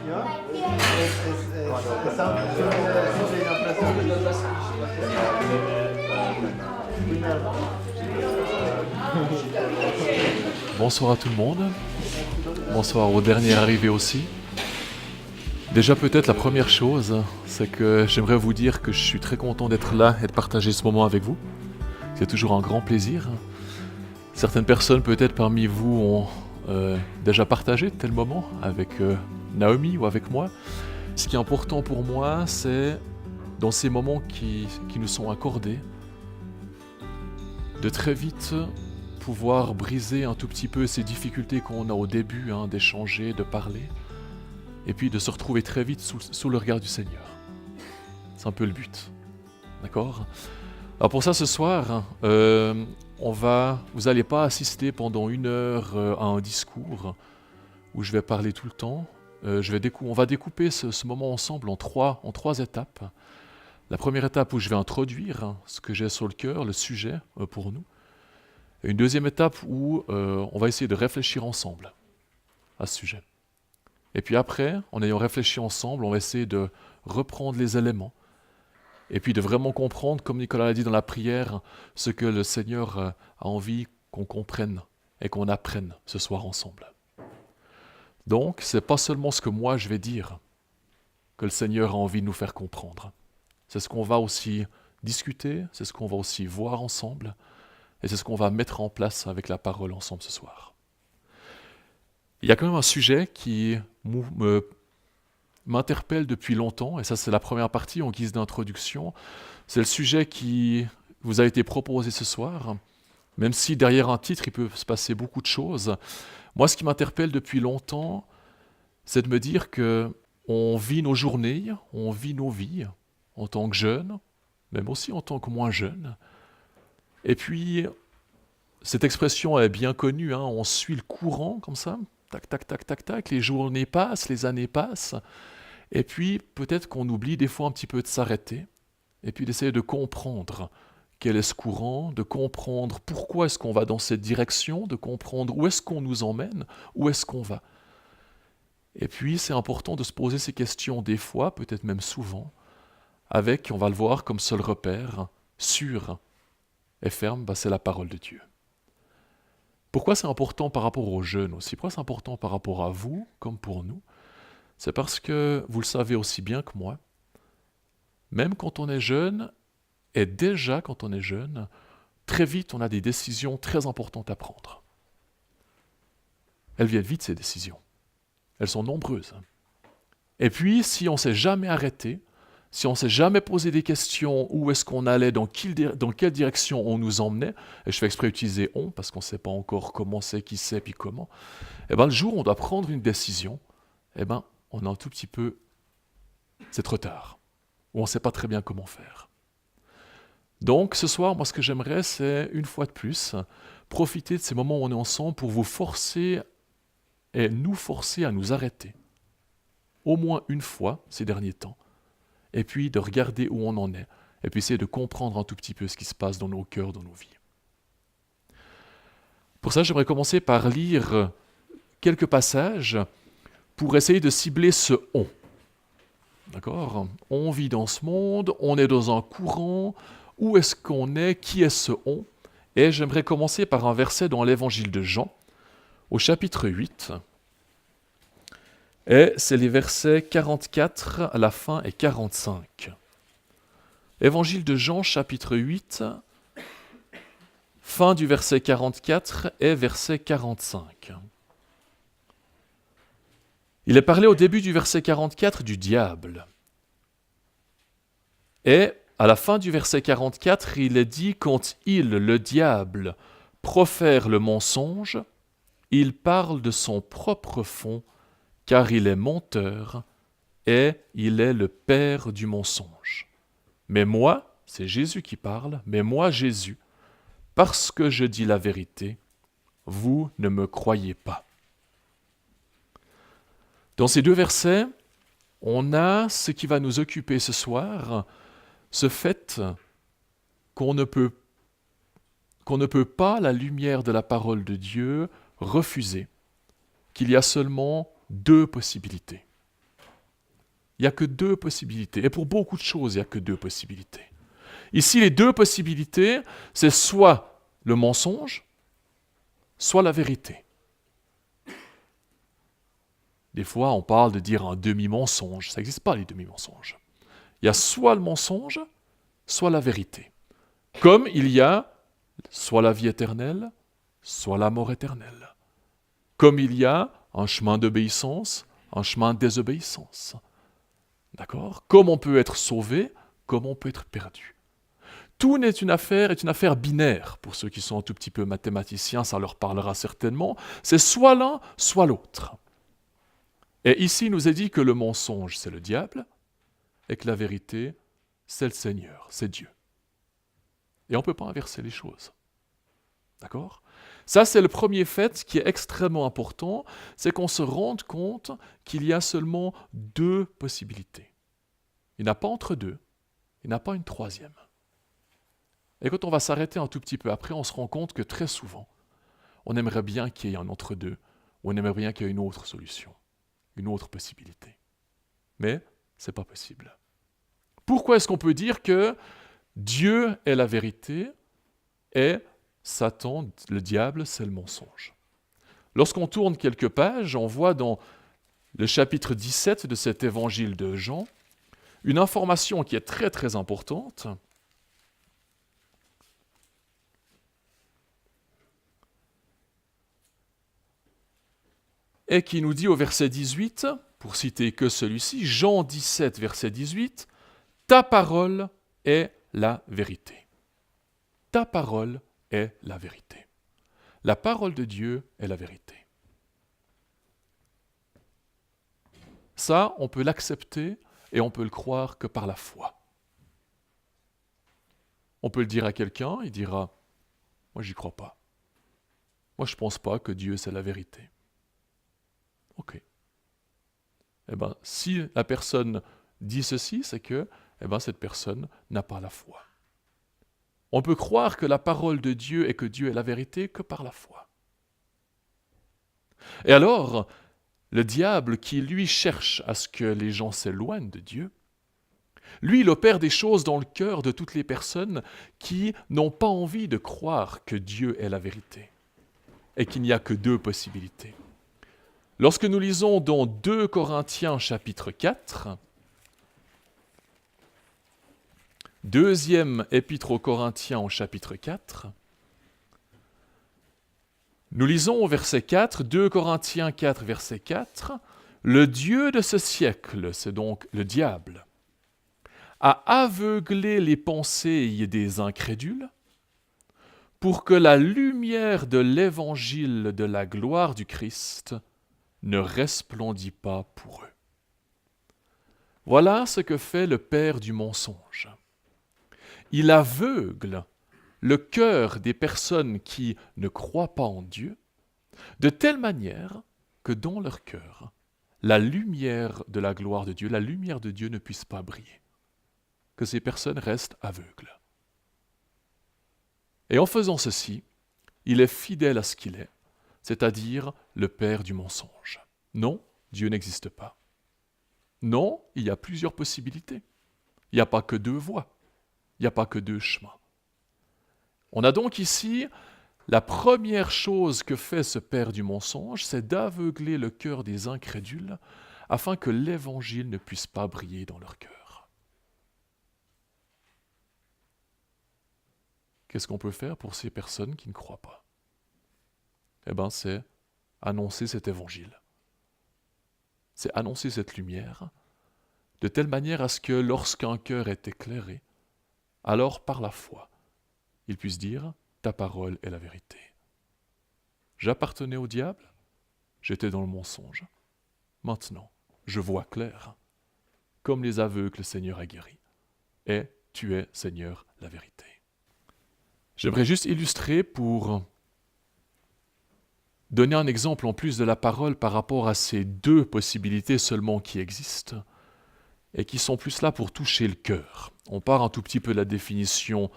Ja? Es simple Bonsoir à tout le monde. Bonsoir aux derniers arrivés aussi. Déjà peut-être la première chose, c'est que j'aimerais vous dire que je suis très content d'être là et de partager ce moment avec vous. C'est toujours un grand plaisir. Certaines personnes peut-être parmi vous ont déjà partagé tel moment avec Naomi ou avec moi. Ce qui est important pour moi, c'est dans ces moments qui nous sont accordés, de très vite pouvoir briser un tout petit peu ces difficultés qu'on a au début, d'échanger, de parler, et puis de se retrouver très vite sous le regard du Seigneur. C'est un peu le but. D'accord ? Alors pour ça, ce soir, vous n'allez pas assister pendant 1 heure à un discours où je vais parler tout le temps. On va découper ce moment ensemble en trois étapes. La première étape où je vais introduire ce que j'ai sur le cœur, le sujet pour nous. Et une deuxième étape où on va essayer de réfléchir ensemble à ce sujet. Et puis après, en ayant réfléchi ensemble, on va essayer de reprendre les éléments et puis de vraiment comprendre, comme Nicolas l'a dit dans la prière, ce que le Seigneur a envie qu'on comprenne et qu'on apprenne ce soir ensemble. Donc, c'est pas seulement ce que moi je vais dire que le Seigneur a envie de nous faire comprendre. C'est ce qu'on va aussi discuter, c'est ce qu'on va aussi voir ensemble, et c'est ce qu'on va mettre en place avec la parole ensemble ce soir. Il y a quand même un sujet qui m'interpelle depuis longtemps, et ça c'est la première partie en guise d'introduction. C'est le sujet qui vous a été proposé ce soir, même si derrière un titre il peut se passer beaucoup de choses. Moi, ce qui m'interpelle depuis longtemps, c'est de me dire que on vit nos journées, on vit nos vies en tant que jeunes, même aussi en tant que moins jeunes. Et puis, cette expression est bien connue, on suit le courant comme ça, tac, tac, tac, tac, tac, les journées passent, les années passent, et puis peut-être qu'on oublie des fois un petit peu de s'arrêter, et puis d'essayer de comprendre quel est ce courant, de comprendre pourquoi est-ce qu'on va dans cette direction, de comprendre où est-ce qu'on nous emmène, où est-ce qu'on va. Et puis c'est important de se poser ces questions des fois, peut-être même souvent, avec, on va le voir comme seul repère, sûr et ferme, c'est la parole de Dieu. Pourquoi c'est important par rapport aux jeunes aussi? Pourquoi c'est important par rapport à vous, comme pour nous? C'est parce que, vous le savez aussi bien que moi, même quand on est jeune, et déjà quand on est jeune, très vite on a des décisions très importantes à prendre. Elles viennent vite ces décisions. Elles sont nombreuses. Et puis, si on ne s'est jamais arrêté, si on ne s'est jamais posé des questions où est-ce qu'on allait, dans quelle direction on nous emmenait, et je fais exprès d'utiliser « on » parce qu'on ne sait pas encore comment c'est, qui c'est, puis comment, le jour où on doit prendre une décision, on a un tout petit peu, c'est trop tard, ou on ne sait pas très bien comment faire. Donc ce soir, moi ce que j'aimerais, c'est une fois de plus, profiter de ces moments où on est ensemble pour vous forcer et nous forcer à nous arrêter, au moins une fois ces derniers temps, et puis de regarder où on en est, et puis essayer de comprendre un tout petit peu ce qui se passe dans nos cœurs, dans nos vies. Pour ça, j'aimerais commencer par lire quelques passages pour essayer de cibler ce « on ». D'accord ? On vit dans ce monde, on est dans un courant, où est-ce qu'on est, qui est ce « on » ? Et j'aimerais commencer par un verset dans l'évangile de Jean, au chapitre 8, et c'est les versets 44 à la fin et 45. Évangile de Jean, chapitre 8, fin du verset 44 et verset 45. Il est parlé au début du verset 44 du diable. Et à la fin du verset 44, il est dit, quand il, le diable, profère le mensonge, il parle de son propre fond, car il est menteur et il est le père du mensonge. Mais moi, c'est Jésus qui parle, mais moi, Jésus, parce que je dis la vérité, vous ne me croyez pas. Dans ces deux versets, on a ce qui va nous occuper ce soir, ce fait qu'on ne peut pas, à la lumière de la parole de Dieu, refuser qu'il y a seulement deux possibilités. Il n'y a que deux possibilités. Et pour beaucoup de choses, il n'y a que deux possibilités. Ici, les deux possibilités, c'est soit le mensonge, soit la vérité. Des fois, on parle de dire un demi-mensonge. Ça n'existe pas, les demi-mensonges. Il y a soit le mensonge, soit la vérité. Comme il y a soit la vie éternelle, soit la mort éternelle. Comme il y a un chemin d'obéissance, un chemin de désobéissance. D'accord ? Comme on peut être sauvé, comme on peut être perdu. Tout est une affaire binaire. Pour ceux qui sont un tout petit peu mathématiciens, ça leur parlera certainement. C'est soit l'un, soit l'autre. Et ici, il nous est dit que le mensonge, c'est le diable, et que la vérité, c'est le Seigneur, c'est Dieu. Et on ne peut pas inverser les choses. D'accord ? Ça, c'est le premier fait qui est extrêmement important, c'est qu'on se rende compte qu'il y a seulement deux possibilités. Il n'y en a pas entre deux, il n'y en a pas une troisième. Et quand on va s'arrêter un tout petit peu après, on se rend compte que très souvent, on aimerait bien qu'il y ait un entre-deux, ou on aimerait bien qu'il y ait une autre solution, une autre possibilité. Mais ce n'est pas possible. Pourquoi est-ce qu'on peut dire que Dieu est la vérité et Satan, le diable, c'est le mensonge? Lorsqu'on tourne quelques pages, on voit dans le chapitre 17 de cet évangile de Jean une information qui est très très importante. Et qui nous dit au verset 18, pour citer que celui-ci, Jean 17, verset 18, « Ta parole est la vérité. » Ta parole est la vérité. La parole de Dieu est la vérité. Ça, on peut l'accepter et on peut le croire que par la foi. On peut le dire à quelqu'un, il dira « Moi, j'y crois pas. Moi, je ne pense pas que Dieu, c'est la vérité. » Ok. Eh bien, si la personne dit ceci, c'est que cette personne n'a pas la foi. On peut croire que la parole de Dieu et que Dieu est la vérité que par la foi. Et alors, le diable qui, lui, cherche à ce que les gens s'éloignent de Dieu, lui, il opère des choses dans le cœur de toutes les personnes qui n'ont pas envie de croire que Dieu est la vérité et qu'il n'y a que deux possibilités. Lorsque nous lisons dans 2 Corinthiens chapitre 4, deuxième épître aux Corinthiens au chapitre 4, nous lisons au verset 4, 2 Corinthiens 4, verset 4, « Le Dieu de ce siècle, c'est donc le diable, a aveuglé les pensées des incrédules pour que la lumière de l'évangile de la gloire du Christ ne resplendit pas pour eux. » Voilà ce que fait le père du mensonge. Il aveugle le cœur des personnes qui ne croient pas en Dieu, de telle manière que dans leur cœur, la lumière de la gloire de Dieu, la lumière de Dieu ne puisse pas briller, que ces personnes restent aveugles. Et en faisant ceci, il est fidèle à ce qu'il est, c'est-à-dire le père du mensonge. Non, Dieu n'existe pas. Non, il y a plusieurs possibilités. Il n'y a pas que deux voies. Il n'y a pas que deux chemins. On a donc ici la première chose que fait ce père du mensonge, c'est d'aveugler le cœur des incrédules afin que l'évangile ne puisse pas briller dans leur cœur. Qu'est-ce qu'on peut faire pour ces personnes qui ne croient pas ? C'est annoncer cet évangile. C'est annoncer cette lumière, de telle manière à ce que lorsqu'un cœur est éclairé, alors par la foi, il puisse dire « Ta parole est la vérité ». J'appartenais au diable, j'étais dans le mensonge. Maintenant, je vois clair, comme les aveugles le Seigneur a guéri. Et tu es, Seigneur, la vérité. J'aimerais juste illustrer pour donner un exemple en plus de la parole par rapport à ces deux possibilités seulement qui existent et qui sont plus là pour toucher le cœur. On part un tout petit peu de la définition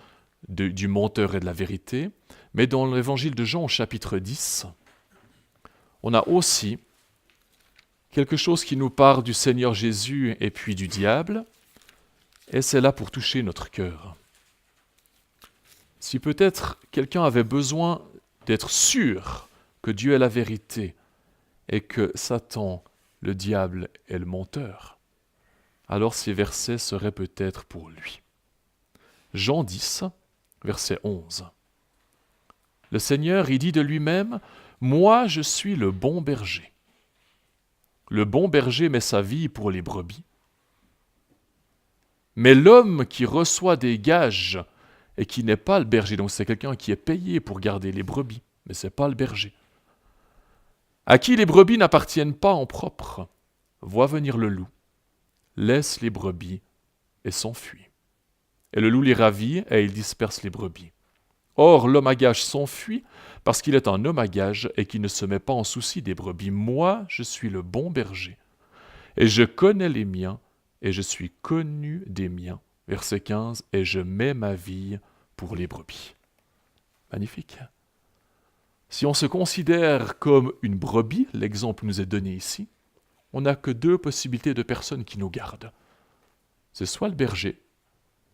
du menteur et de la vérité, mais dans l'évangile de Jean au chapitre 10, on a aussi quelque chose qui nous parle du Seigneur Jésus et puis du diable, et c'est là pour toucher notre cœur. Si peut-être quelqu'un avait besoin d'être sûr que Dieu est la vérité et que Satan, le diable, est le menteur, alors ces versets seraient peut-être pour lui. Jean 10, verset 11. Le Seigneur, il dit de lui-même, « Moi, je suis le bon berger. Le bon berger met sa vie pour les brebis. Mais l'homme qui reçoit des gages et qui n'est pas le berger, donc c'est quelqu'un qui est payé pour garder les brebis, mais ce n'est pas le berger, à qui les brebis n'appartiennent pas en propre, voit venir le loup, laisse les brebis et s'enfuit. Et le loup les ravit et il disperse les brebis. Or, l'homme à gage s'enfuit parce qu'il est un homme à gage et qui ne se met pas en souci des brebis. Moi, je suis le bon berger et je connais les miens et je suis connu des miens. Verset 15, et je mets ma vie pour les brebis. Magnifique. Si on se considère comme une brebis, l'exemple nous est donné ici, on n'a que deux possibilités de personnes qui nous gardent. C'est soit le berger,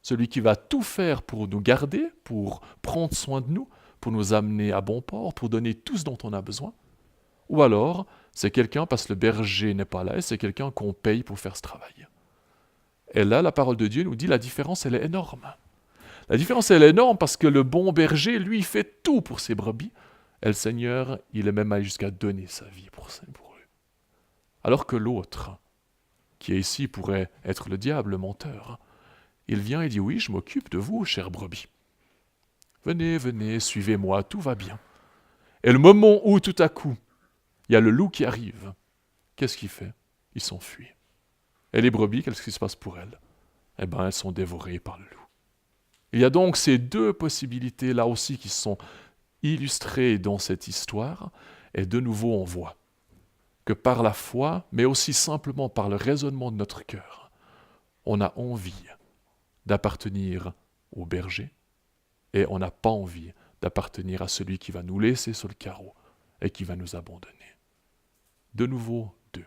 celui qui va tout faire pour nous garder, pour prendre soin de nous, pour nous amener à bon port, pour donner tout ce dont on a besoin, ou alors c'est quelqu'un, parce que le berger n'est pas là, et c'est quelqu'un qu'on paye pour faire ce travail. Et là, la parole de Dieu nous dit la différence, elle est énorme. La différence, elle est énorme parce que le bon berger, lui, il fait tout pour ses brebis. Et le Seigneur, il est même allé jusqu'à donner sa vie pour eux. Alors que l'autre, qui est ici, pourrait être le diable, le menteur, il vient et dit, oui, je m'occupe de vous, chères brebis. Venez, venez, suivez-moi, tout va bien. Et le moment où, tout à coup, il y a le loup qui arrive, qu'est-ce qu'il fait? Il s'enfuit. Et les brebis, qu'est-ce qui se passe pour elles? Eh bien, elles sont dévorées par le loup. Il y a donc ces deux possibilités là aussi qui sont illustrées dans cette histoire, et de nouveau on voit que par la foi, mais aussi simplement par le raisonnement de notre cœur, on a envie d'appartenir au berger, et on n'a pas envie d'appartenir à celui qui va nous laisser sur le carreau et qui va nous abandonner. De nouveau, deux.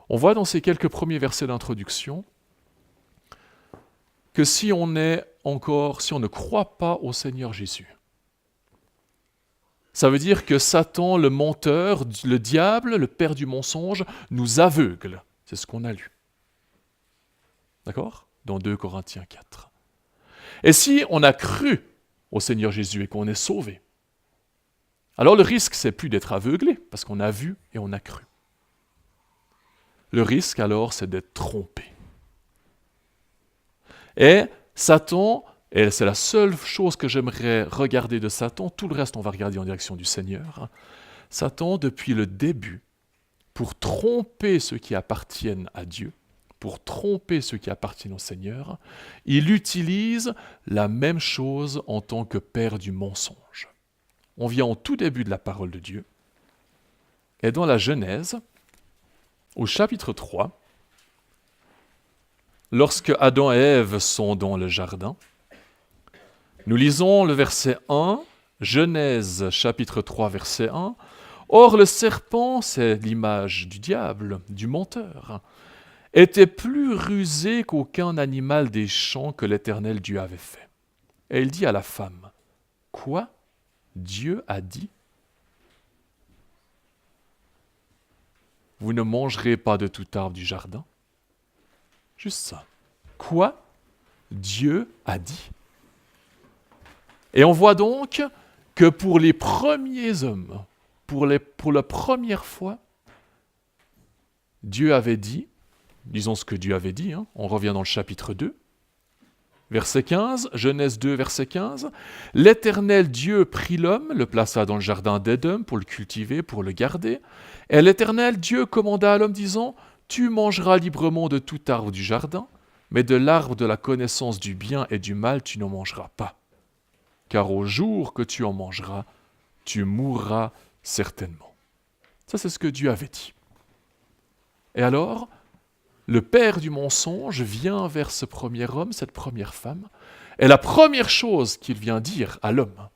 On voit dans ces quelques premiers versets d'introduction que si on ne croit pas au Seigneur Jésus, ça veut dire que Satan, le menteur, le diable, le père du mensonge, nous aveugle. C'est ce qu'on a lu. D'accord? Dans 2 Corinthiens 4. Et si on a cru au Seigneur Jésus et qu'on est sauvé, alors le risque, c'est plus d'être aveuglé, parce qu'on a vu et on a cru. Le risque, alors, c'est d'être trompé. Et Satan, et c'est la seule chose que j'aimerais regarder de Satan, tout le reste, on va regarder en direction du Seigneur. Satan, depuis le début, pour tromper ceux qui appartiennent à Dieu, pour tromper ceux qui appartiennent au Seigneur, il utilise la même chose en tant que père du mensonge. On vient au tout début de la parole de Dieu, et dans la Genèse, au chapitre 3, lorsque Adam et Ève sont dans le jardin, nous lisons le verset 1, Genèse chapitre 3, verset 1. « Or le serpent, c'est l'image du diable, du menteur, était plus rusé qu'aucun animal des champs que l'Éternel Dieu avait fait. Et il dit à la femme, « Quoi? Dieu a dit, vous ne mangerez pas de tout arbre du jardin. » Juste ça. Quoi? Dieu a dit. Et on voit donc que pour les premiers hommes, pour la première fois, Dieu avait dit, disons ce que Dieu avait dit, on revient dans le chapitre 2, verset 15, Genèse 2, verset 15, « L'Éternel Dieu prit l'homme, le plaça dans le jardin d'Éden pour le cultiver, pour le garder. Et l'Éternel Dieu commanda à l'homme disant, « Tu mangeras librement de tout arbre du jardin, mais de l'arbre de la connaissance du bien et du mal tu n'en mangeras pas. Car au jour que tu en mangeras, tu mourras certainement. » Ça, c'est ce que Dieu avait dit. Et alors, le père du mensonge vient vers ce premier homme, cette première femme, et la première chose qu'il vient dire à l'homme,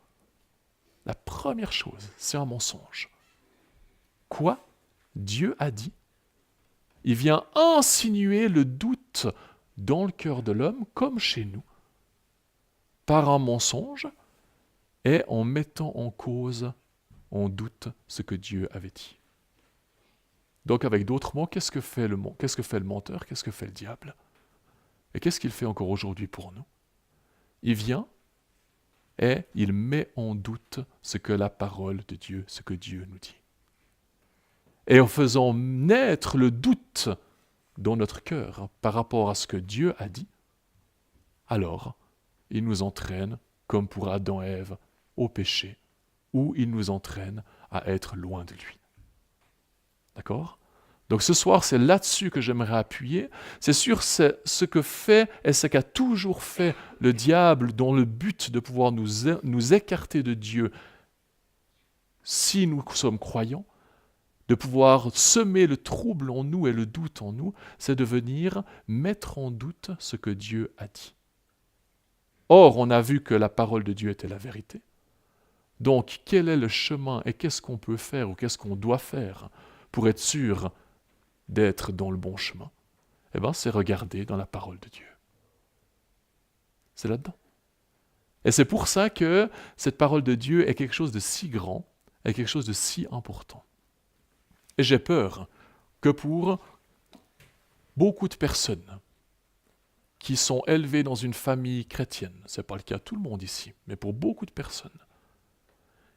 la première chose, c'est un mensonge. Quoi? Dieu a dit? Il vient insinuer le doute dans le cœur de l'homme, comme chez nous, par un mensonge et en mettant en cause, en doute, ce que Dieu avait dit. Donc, avec d'autres mots, qu'est-ce que fait le menteur? Qu'est-ce que fait le diable? Et qu'est-ce qu'il fait encore aujourd'hui pour nous? Il vient et il met en doute ce que la parole de Dieu, ce que Dieu nous dit. Et en faisant naître le doute dans notre cœur par rapport à ce que Dieu a dit, alors il nous entraîne, comme pour Adam et Ève, au péché, ou il nous entraîne à être loin de lui. D'accord? Donc ce soir, c'est là-dessus que j'aimerais appuyer. C'est sur ce que fait et ce qu'a toujours fait le diable dans le but de pouvoir nous écarter de Dieu si nous sommes croyants, de pouvoir semer le trouble en nous et le doute en nous, c'est de venir mettre en doute ce que Dieu a dit. Or, on a vu que la parole de Dieu était la vérité. Donc, quel est le chemin et qu'est-ce qu'on peut faire ou qu'est-ce qu'on doit faire pour être sûr d'être dans le bon chemin? Eh bien, c'est regarder dans la parole de Dieu. C'est là-dedans. Et c'est pour ça que cette parole de Dieu est quelque chose de si grand, est quelque chose de si important. Et j'ai peur que pour beaucoup de personnes qui sont élevées dans une famille chrétienne, ce n'est pas le cas de tout le monde ici, mais pour beaucoup de personnes,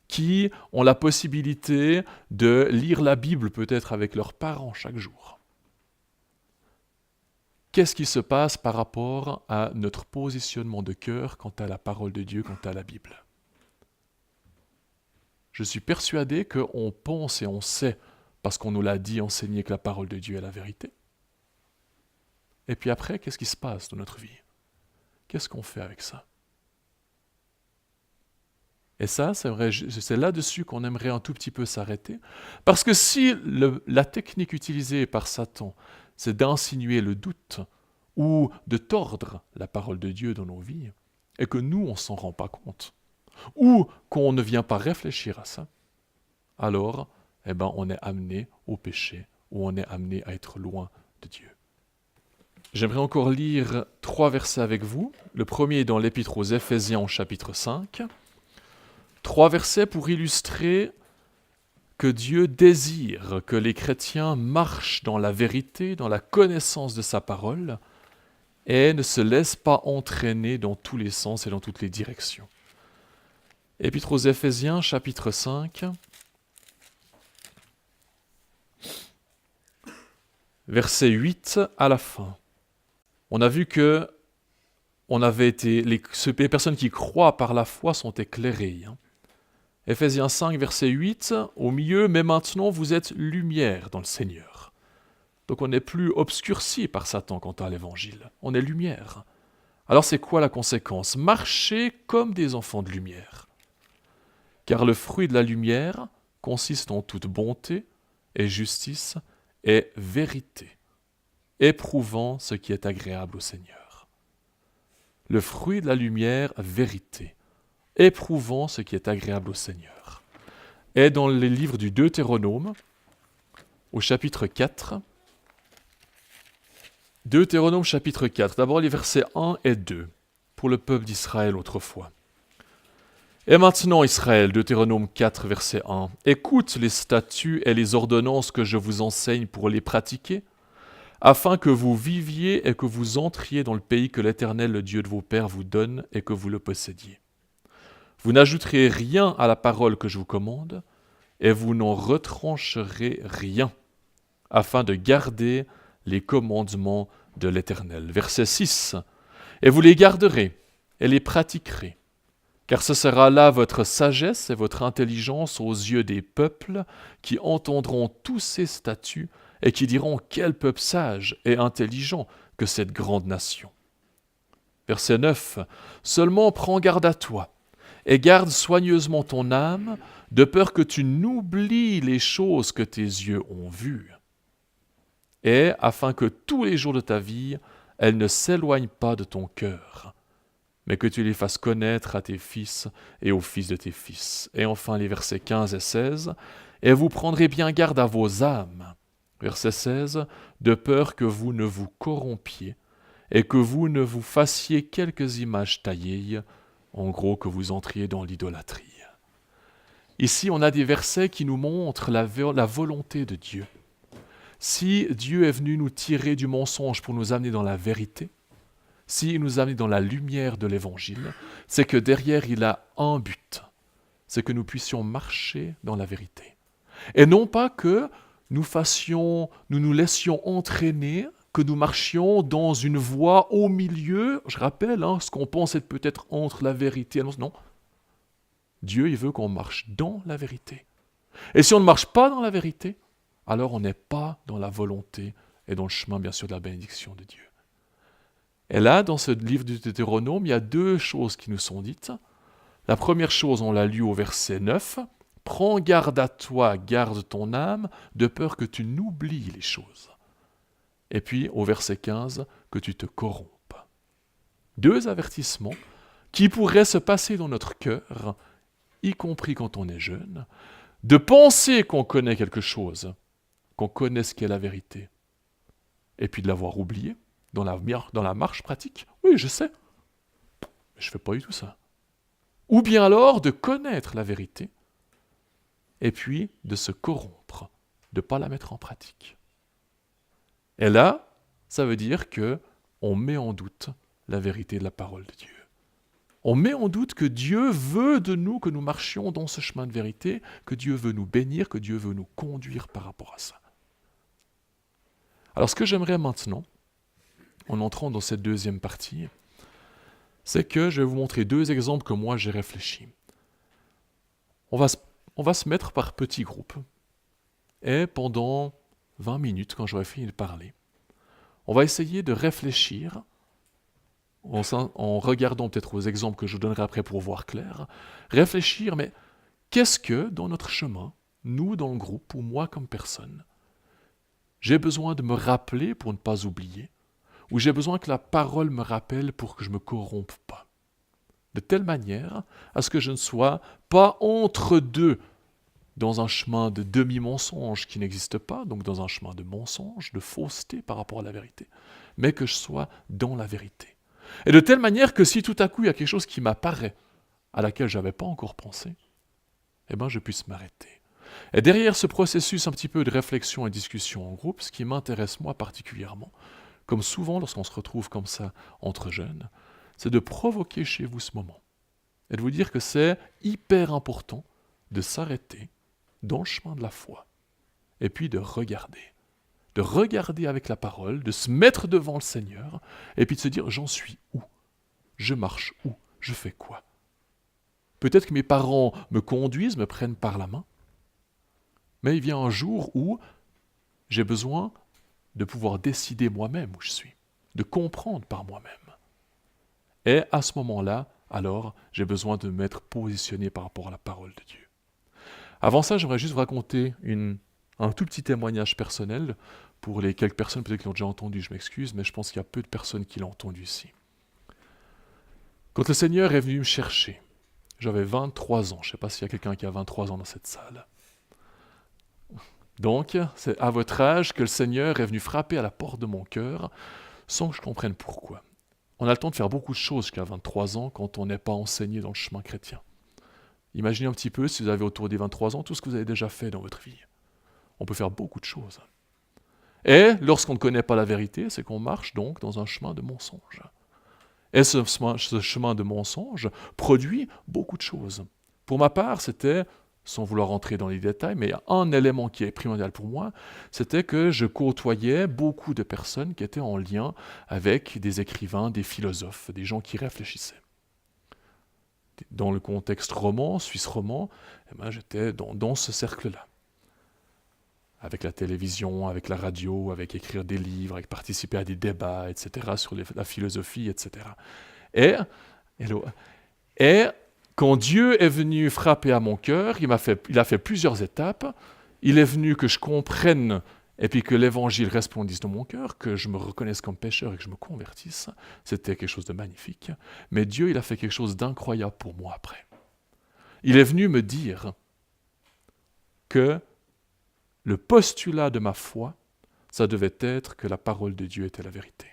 qui ont la possibilité de lire la Bible peut-être avec leurs parents chaque jour. Qu'est-ce qui se passe par rapport à notre positionnement de cœur quant à la parole de Dieu, quant à la Bible? Je suis persuadé qu'on pense et on sait, parce qu'on nous l'a dit, enseigné, que la parole de Dieu est la vérité. Et puis après, qu'est-ce qui se passe dans notre vie? Qu'est-ce qu'on fait avec ça? Et ça, c'est vrai, c'est là-dessus qu'on aimerait un tout petit peu s'arrêter. Parce que si la technique utilisée par Satan, c'est d'insinuer le doute ou de tordre la parole de Dieu dans nos vies, et que nous, on ne s'en rend pas compte, ou qu'on ne vient pas réfléchir à ça, alors, on est amené au péché, ou on est amené à être loin de Dieu. J'aimerais encore lire 3 versets avec vous. Le premier est dans l'Épître aux Éphésiens, chapitre 5. 3 versets pour illustrer que Dieu désire que les chrétiens marchent dans la vérité, dans la connaissance de sa parole, et ne se laissent pas entraîner dans tous les sens et dans toutes les directions. Épître aux Éphésiens, chapitre 5, verset 8 à la fin. On a vu que les personnes qui croient par la foi sont éclairées. Éphésiens 5, verset 8, au milieu, mais maintenant vous êtes lumière dans le Seigneur. Donc on n'est plus obscurci par Satan quant à l'évangile. On est lumière. Alors c'est quoi la conséquence? Marchez comme des enfants de lumière. Car le fruit de la lumière consiste en toute bonté et justice et vérité, éprouvant ce qui est agréable au Seigneur. Le fruit de la lumière, vérité, éprouvant ce qui est agréable au Seigneur. Et dans les livres du Deutéronome, au chapitre 4, Deutéronome chapitre 4, d'abord les versets 1 et 2, pour le peuple d'Israël autrefois. Et maintenant, Israël, Deutéronome 4, verset 1, écoute les statuts et les ordonnances que je vous enseigne pour les pratiquer, afin que vous viviez et que vous entriez dans le pays que l'Éternel, le Dieu de vos pères, vous donne et que vous le possédiez. Vous n'ajouterez rien à la parole que je vous commande, et vous n'en retrancherez rien, afin de garder les commandements de l'Éternel. Verset 6. Et vous les garderez et les pratiquerez, car ce sera là votre sagesse et votre intelligence aux yeux des peuples qui entendront tous ces statuts et qui diront quel peuple sage et intelligent que cette grande nation. Verset 9. Seulement prends garde à toi et garde soigneusement ton âme, de peur que tu n'oublies les choses que tes yeux ont vues, et afin que tous les jours de ta vie, elles ne s'éloignent pas de ton cœur, mais que tu les fasses connaître à tes fils et aux fils de tes fils. Et enfin les versets 15 et 16, « Et vous prendrez bien garde à vos âmes, Verset 16, « De peur que vous ne vous corrompiez et que vous ne vous fassiez quelques images taillées, en gros que vous entriez dans l'idolâtrie. » Ici, on a des versets qui nous montrent la volonté de Dieu. Si Dieu est venu nous tirer du mensonge pour nous amener dans la vérité, s'il nous amène dans la lumière de l'Évangile, c'est que derrière, il a un but. C'est que nous puissions marcher dans la vérité. Et non pas que nous nous laissions entraîner, que nous marchions dans une voie au milieu, je rappelle, ce qu'on pense être peut-être entre la vérité et l'autre. Non. Dieu, il veut qu'on marche dans la vérité. Et si on ne marche pas dans la vérité, alors on n'est pas dans la volonté et dans le chemin, bien sûr, de la bénédiction de Dieu. Et là, dans ce livre du Deutéronome, il y a deux choses qui nous sont dites. La première chose, on l'a lu au verset 9. « Prends garde à toi, garde ton âme, de peur que tu n'oublies les choses. » Et puis, au verset 15, « que tu te corrompes. » Deux avertissements qui pourraient se passer dans notre cœur, y compris quand on est jeune, de penser qu'on connaît quelque chose, qu'on connaît ce qu'est la vérité, et puis de l'avoir oublié dans la marche pratique. Oui, je sais, mais je ne fais pas du tout ça. Ou bien alors de connaître la vérité, et puis de se corrompre, de ne pas la mettre en pratique. Et là, ça veut dire que on met en doute la vérité de la parole de Dieu. On met en doute que Dieu veut de nous que nous marchions dans ce chemin de vérité, que Dieu veut nous bénir, que Dieu veut nous conduire par rapport à ça. Alors ce que j'aimerais maintenant, en entrant dans cette deuxième partie, c'est que je vais vous montrer deux exemples que moi j'ai réfléchis. On va se mettre par petits groupes. Et pendant 20 minutes, quand j'aurai fini de parler, on va essayer de réfléchir, en regardant peut-être aux exemples que je vous donnerai après pour voir clair, réfléchir, mais qu'est-ce que, dans notre chemin, nous dans le groupe, ou moi comme personne, j'ai besoin de me rappeler pour ne pas oublier, ou j'ai besoin que la parole me rappelle pour que je ne me corrompe pas. De telle manière à ce que je ne sois pas entre deux, dans un chemin de demi-mensonge qui n'existe pas, donc dans un chemin de mensonge, de fausseté par rapport à la vérité, mais que je sois dans la vérité. Et de telle manière que si tout à coup il y a quelque chose qui m'apparaît, à laquelle je n'avais pas encore pensé, eh bien je puisse m'arrêter. Et derrière ce processus un petit peu de réflexion et discussion en groupe, ce qui m'intéresse moi particulièrement, comme souvent lorsqu'on se retrouve comme ça entre jeunes, c'est de provoquer chez vous ce moment. Et de vous dire que c'est hyper important de s'arrêter dans le chemin de la foi. Et puis de regarder avec la parole, de se mettre devant le Seigneur, et puis de se dire, j'en suis où? Je marche où? Je fais quoi? Peut-être que mes parents me conduisent, me prennent par la main, mais il vient un jour où j'ai besoin de pouvoir décider moi-même où je suis, de comprendre par moi-même. Et à ce moment-là, alors, j'ai besoin de m'être positionné par rapport à la parole de Dieu. Avant ça, j'aimerais juste vous raconter un tout petit témoignage personnel. Pour les quelques personnes peut-être qui l'ont déjà entendu, je m'excuse, mais je pense qu'il y a peu de personnes qui l'ont entendu ici. Quand le Seigneur est venu me chercher, j'avais 23 ans. Je ne sais pas s'il y a quelqu'un qui a 23 ans dans cette salle. Donc, c'est à votre âge que le Seigneur est venu frapper à la porte de mon cœur sans que je comprenne pourquoi. On a le temps de faire beaucoup de choses jusqu'à 23 ans quand on n'est pas enseigné dans le chemin chrétien. Imaginez un petit peu, si vous avez autour des 23 ans, tout ce que vous avez déjà fait dans votre vie. On peut faire beaucoup de choses. Et lorsqu'on ne connaît pas la vérité, c'est qu'on marche donc dans un chemin de mensonge. Et ce chemin de mensonge produit beaucoup de choses. Pour ma part, c'était, sans vouloir rentrer dans les détails, mais un élément qui est primordial pour moi, c'était que je côtoyais beaucoup de personnes qui étaient en lien avec des écrivains, des philosophes, des gens qui réfléchissaient. Dans le contexte roman, suisse roman, eh ben, j'étais dans ce cercle-là. Avec la télévision, avec la radio, avec écrire des livres, avec participer à des débats, etc., sur la philosophie, etc. Et quand Dieu est venu frapper à mon cœur, il a fait plusieurs étapes. Il est venu que je comprenne, et puis que l'évangile resplendisse dans mon cœur, que je me reconnaisse comme pécheur et que je me convertisse. C'était quelque chose de magnifique. Mais Dieu, il a fait quelque chose d'incroyable pour moi après. Il est venu me dire que le postulat de ma foi ça devait être que la parole de Dieu était la vérité.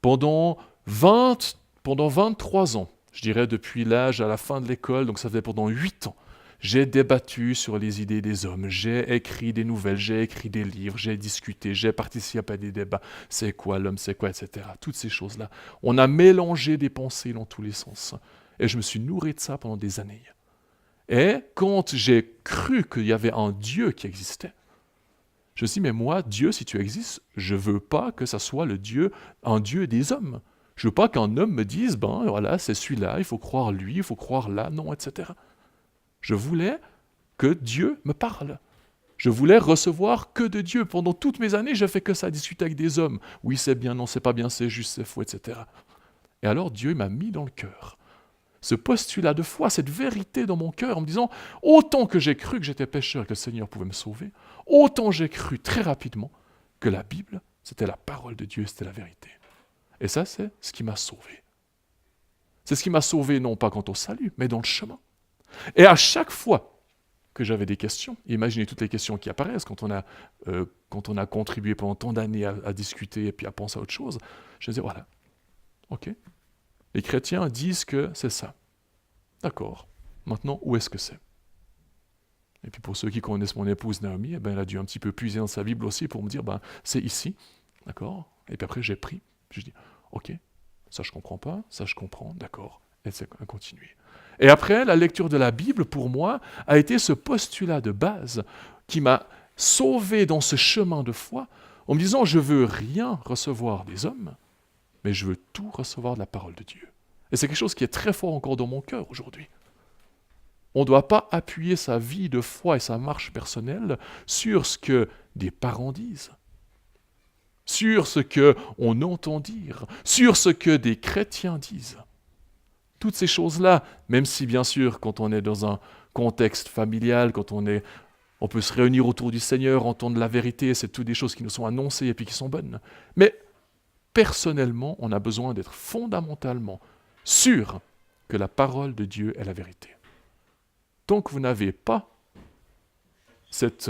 Pendant 23 ans, je dirais depuis l'âge à la fin de l'école, donc ça faisait pendant 8 ans, j'ai débattu sur les idées des hommes, j'ai écrit des nouvelles, j'ai écrit des livres, j'ai discuté, j'ai participé à des débats, c'est quoi l'homme, c'est quoi, etc. Toutes ces choses-là. On a mélangé des pensées dans tous les sens. Et je me suis nourri de ça pendant des années. Et quand j'ai cru qu'il y avait un Dieu qui existait, je me suis dit, mais moi, Dieu, si tu existes, je ne veux pas que ça soit un Dieu des hommes. Je ne veux pas qu'un homme me dise, ben voilà, c'est celui-là, il faut croire lui, il faut croire là, non, etc. Je voulais que Dieu me parle. Je voulais recevoir que de Dieu. Pendant toutes mes années, je fais que ça, discuter avec des hommes. Oui, c'est bien, non, c'est pas bien, c'est juste, c'est faux, etc. Et alors Dieu m'a mis dans le cœur ce postulat de foi, cette vérité dans mon cœur, en me disant, autant que j'ai cru que j'étais pécheur et que le Seigneur pouvait me sauver, autant j'ai cru très rapidement que la Bible, c'était la parole de Dieu, c'était la vérité. Et ça, c'est ce qui m'a sauvé. C'est ce qui m'a sauvé, non pas quant au salut, mais dans le chemin. Et à chaque fois que j'avais des questions, imaginez toutes les questions qui apparaissent quand on a contribué pendant tant d'années à discuter et puis à penser à autre chose, je me disais, voilà, ok, les chrétiens disent que c'est ça. D'accord, maintenant, où est-ce que c'est? Et puis pour ceux qui connaissent mon épouse Naomi, elle a dû un petit peu puiser dans sa Bible aussi pour me dire, c'est ici, d'accord? Et puis après, j'ai pris, je dis, ok, ça je comprends pas, ça je comprends, d'accord, et c'est continuer. Et après, la lecture de la Bible, pour moi, a été ce postulat de base qui m'a sauvé dans ce chemin de foi, en me disant, je veux rien recevoir des hommes, mais je veux tout recevoir de la parole de Dieu. Et c'est quelque chose qui est très fort encore dans mon cœur aujourd'hui. On ne doit pas appuyer sa vie de foi et sa marche personnelle sur ce que des parents disent, sur ce qu'on entend dire, sur ce que des chrétiens disent. Toutes ces choses-là, même si bien sûr, quand on est dans un contexte familial, quand on peut se réunir autour du Seigneur, entendre la vérité, c'est toutes des choses qui nous sont annoncées et puis qui sont bonnes. Mais personnellement, on a besoin d'être fondamentalement sûr que la parole de Dieu est la vérité. Tant que vous n'avez pas cette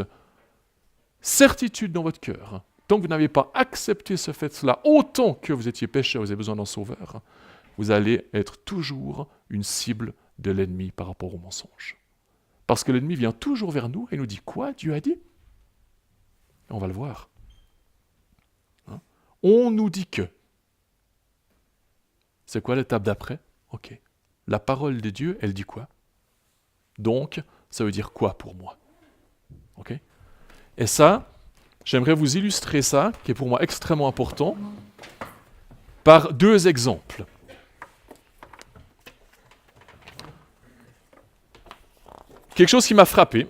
certitude dans votre cœur, tant que vous n'avez pas accepté ce fait-là, autant que vous étiez pécheur, vous avez besoin d'un sauveur, vous allez être toujours une cible de l'ennemi par rapport au mensonge. Parce que l'ennemi vient toujours vers nous et nous dit quoi Dieu a dit. On va le voir. On nous dit que. C'est quoi l'étape d'après? Ok. La parole de Dieu, elle dit quoi? Donc, ça veut dire quoi pour moi? Ok. Et ça, j'aimerais vous illustrer ça, qui est pour moi extrêmement important, par 2 exemples. Quelque chose qui m'a frappé.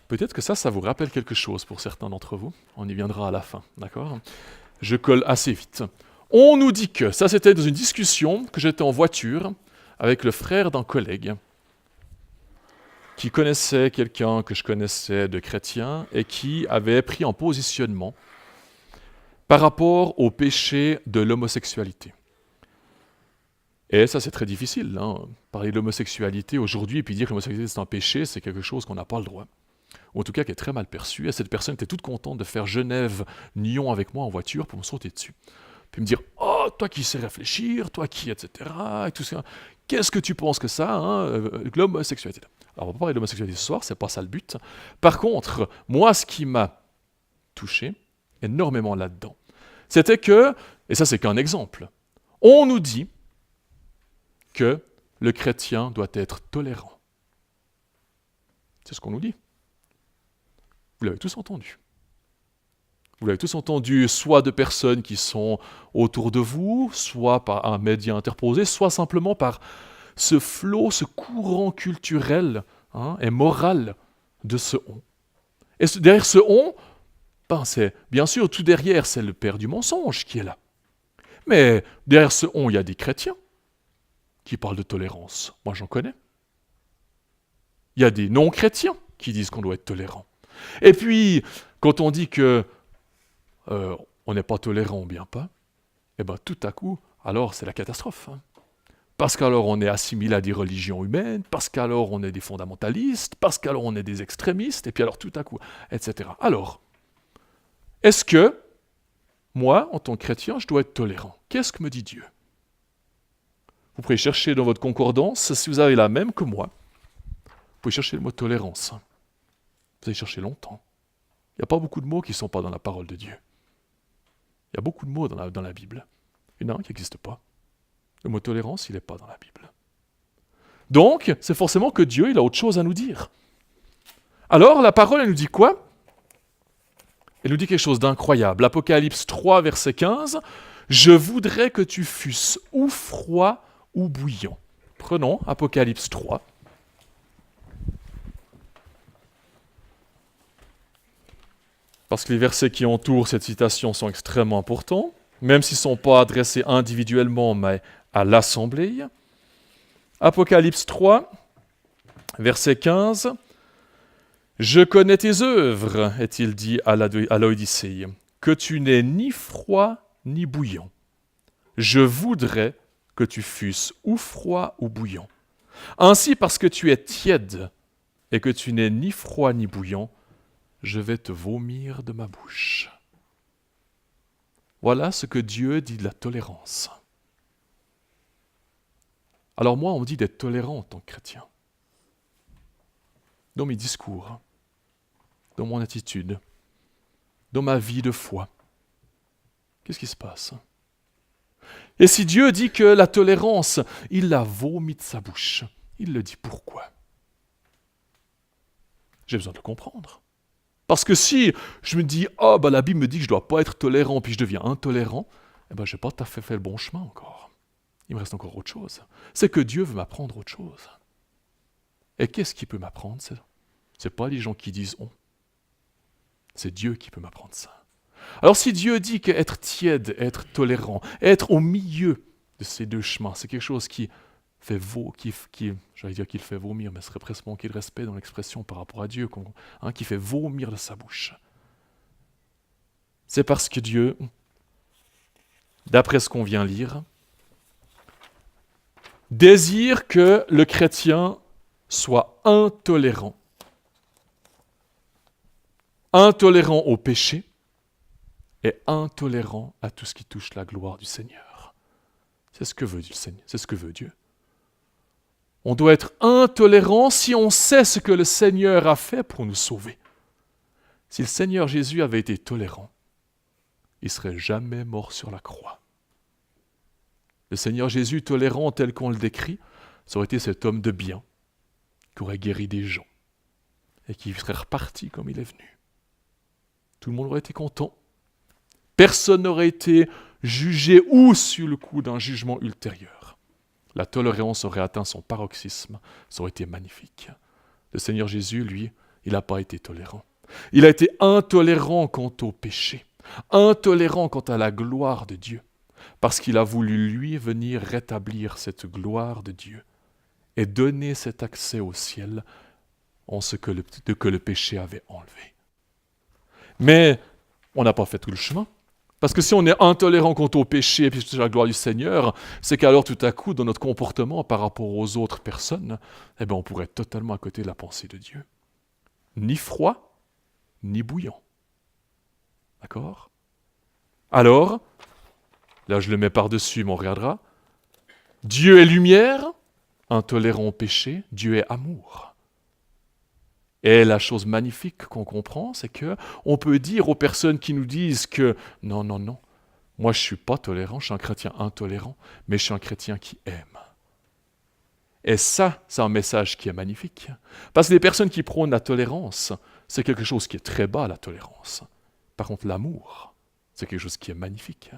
Peut-être que ça vous rappelle quelque chose pour certains d'entre vous. On y viendra à la fin, d'accord? Je colle assez vite. On nous dit que, ça c'était dans une discussion que j'étais en voiture avec le frère d'un collègue qui connaissait quelqu'un que je connaissais de chrétien et qui avait pris un positionnement par rapport au péché de l'homosexualité. Et ça c'est très difficile, parler de l'homosexualité aujourd'hui et puis dire que l'homosexualité c'est un péché, c'est quelque chose qu'on n'a pas le droit. Ou en tout cas qui est très mal perçu. Et cette personne était toute contente de faire Genève-Nyon avec moi en voiture pour me sauter dessus. Puis me dire, oh, toi qui sais réfléchir, toi qui, etc. Et tout ça. Qu'est-ce que tu penses que ça, l'homosexualité? Alors on va pas parler de l'homosexualité ce soir, c'est pas ça le but. Par contre, moi ce qui m'a touché énormément là-dedans, c'était que, et ça c'est qu'un exemple, on nous dit que le chrétien doit être tolérant. C'est ce qu'on nous dit. Vous l'avez tous entendu. Vous l'avez tous entendu, soit de personnes qui sont autour de vous, soit par un média interposé, soit simplement par ce flot, ce courant culturel et moral de ce on. Et derrière ce on, c'est bien sûr, tout derrière, c'est le père du mensonge qui est là. Mais derrière ce on, il y a des chrétiens qui parlent de tolérance. Moi, j'en connais. Il y a des non-chrétiens qui disent qu'on doit être tolérant. Et puis, quand on dit que on n'est pas tolérant ou bien pas, tout à coup, alors c'est la catastrophe. parce qu'alors on est assimilé à des religions humaines, parce qu'alors on est des fondamentalistes, parce qu'alors on est des extrémistes, et puis alors tout à coup, etc. Alors, est-ce que moi, en tant que chrétien, je dois être tolérant? Qu'est-ce que me dit Dieu? Vous pouvez chercher dans votre concordance, si vous avez la même que moi, vous pouvez chercher le mot tolérance. Vous allez chercher longtemps. Il n'y a pas beaucoup de mots qui ne sont pas dans la parole de Dieu. Il y a beaucoup de mots dans la Bible. Il y en a un qui n'existe pas. Le mot tolérance, il n'est pas dans la Bible. Donc, c'est forcément que Dieu, il a autre chose à nous dire. Alors, la parole, elle nous dit quoi? Elle nous dit quelque chose d'incroyable. Apocalypse 3, verset 15. « Je voudrais que tu fusses ou froid ou bouillant. » Prenons Apocalypse 3. Parce que les versets qui entourent cette citation sont extrêmement importants, même s'ils ne sont pas adressés individuellement, mais à l'assemblée. Apocalypse 3, verset 15. « Je connais tes œuvres, est-il dit à Laodicée, que tu n'es ni froid ni bouillant. Je voudrais que tu fusses ou froid ou bouillant. Ainsi, parce que tu es tiède et que tu n'es ni froid ni bouillant, je vais te vomir de ma bouche. » Voilà ce que Dieu dit de la tolérance. Alors moi, on me dit d'être tolérant en tant que chrétien. Dans mes discours, dans mon attitude, dans ma vie de foi. Qu'est-ce qui se passe? Et si Dieu dit que la tolérance, il la vomit de sa bouche, il le dit pourquoi? J'ai besoin de le comprendre. Parce que si je me dis, la Bible me dit que je ne dois pas être tolérant, puis je deviens intolérant, je n'ai pas tout à fait le bon chemin encore. Il me reste encore autre chose. C'est que Dieu veut m'apprendre autre chose. Et qu'est-ce qu'il peut m'apprendre? C'est pas les gens qui disent « on ». C'est Dieu qui peut m'apprendre ça. Alors si Dieu dit qu'être tiède, être tolérant, être au milieu de ces deux chemins, c'est quelque chose qui fait j'allais dire qu'il fait vomir, mais ce serait presque manquer de respect dans l'expression par rapport à Dieu, qui fait vomir de sa bouche. C'est parce que Dieu, d'après ce qu'on vient lire, désire que le chrétien soit intolérant. Intolérant au péché et intolérant à tout ce qui touche la gloire du Seigneur. C'est ce que veut le Seigneur, c'est ce que veut Dieu. On doit être intolérant si on sait ce que le Seigneur a fait pour nous sauver. Si le Seigneur Jésus avait été tolérant, il ne serait jamais mort sur la croix. Le Seigneur Jésus tolérant tel qu'on le décrit, ça aurait été cet homme de bien qui aurait guéri des gens et qui serait reparti comme il est venu. Tout le monde aurait été content. Personne n'aurait été jugé ou sur le coup d'un jugement ultérieur. La tolérance aurait atteint son paroxysme, ça aurait été magnifique. Le Seigneur Jésus, lui, il n'a pas été tolérant. Il a été intolérant quant au péché, intolérant quant à la gloire de Dieu, parce qu'il a voulu, lui, venir rétablir cette gloire de Dieu et donner cet accès au ciel en ce que le péché avait enlevé. Mais on n'a pas fait tout le chemin. Parce que si on est intolérant quant au péché et puis la gloire du Seigneur, c'est qu'alors tout à coup, dans notre comportement par rapport aux autres personnes, on pourrait être totalement à côté de la pensée de Dieu. Ni froid, ni bouillant. D'accord? Alors, là je le mets par-dessus, mais on regardera. Dieu est lumière, intolérant au péché, Dieu est amour. Et la chose magnifique qu'on comprend, c'est que on peut dire aux personnes qui nous disent que non, moi je ne suis pas tolérant, je suis un chrétien intolérant, mais je suis un chrétien qui aime. Et ça, c'est un message qui est magnifique. Parce que les personnes qui prônent la tolérance, c'est quelque chose qui est très bas, la tolérance. Par contre, l'amour, c'est quelque chose qui est magnifique.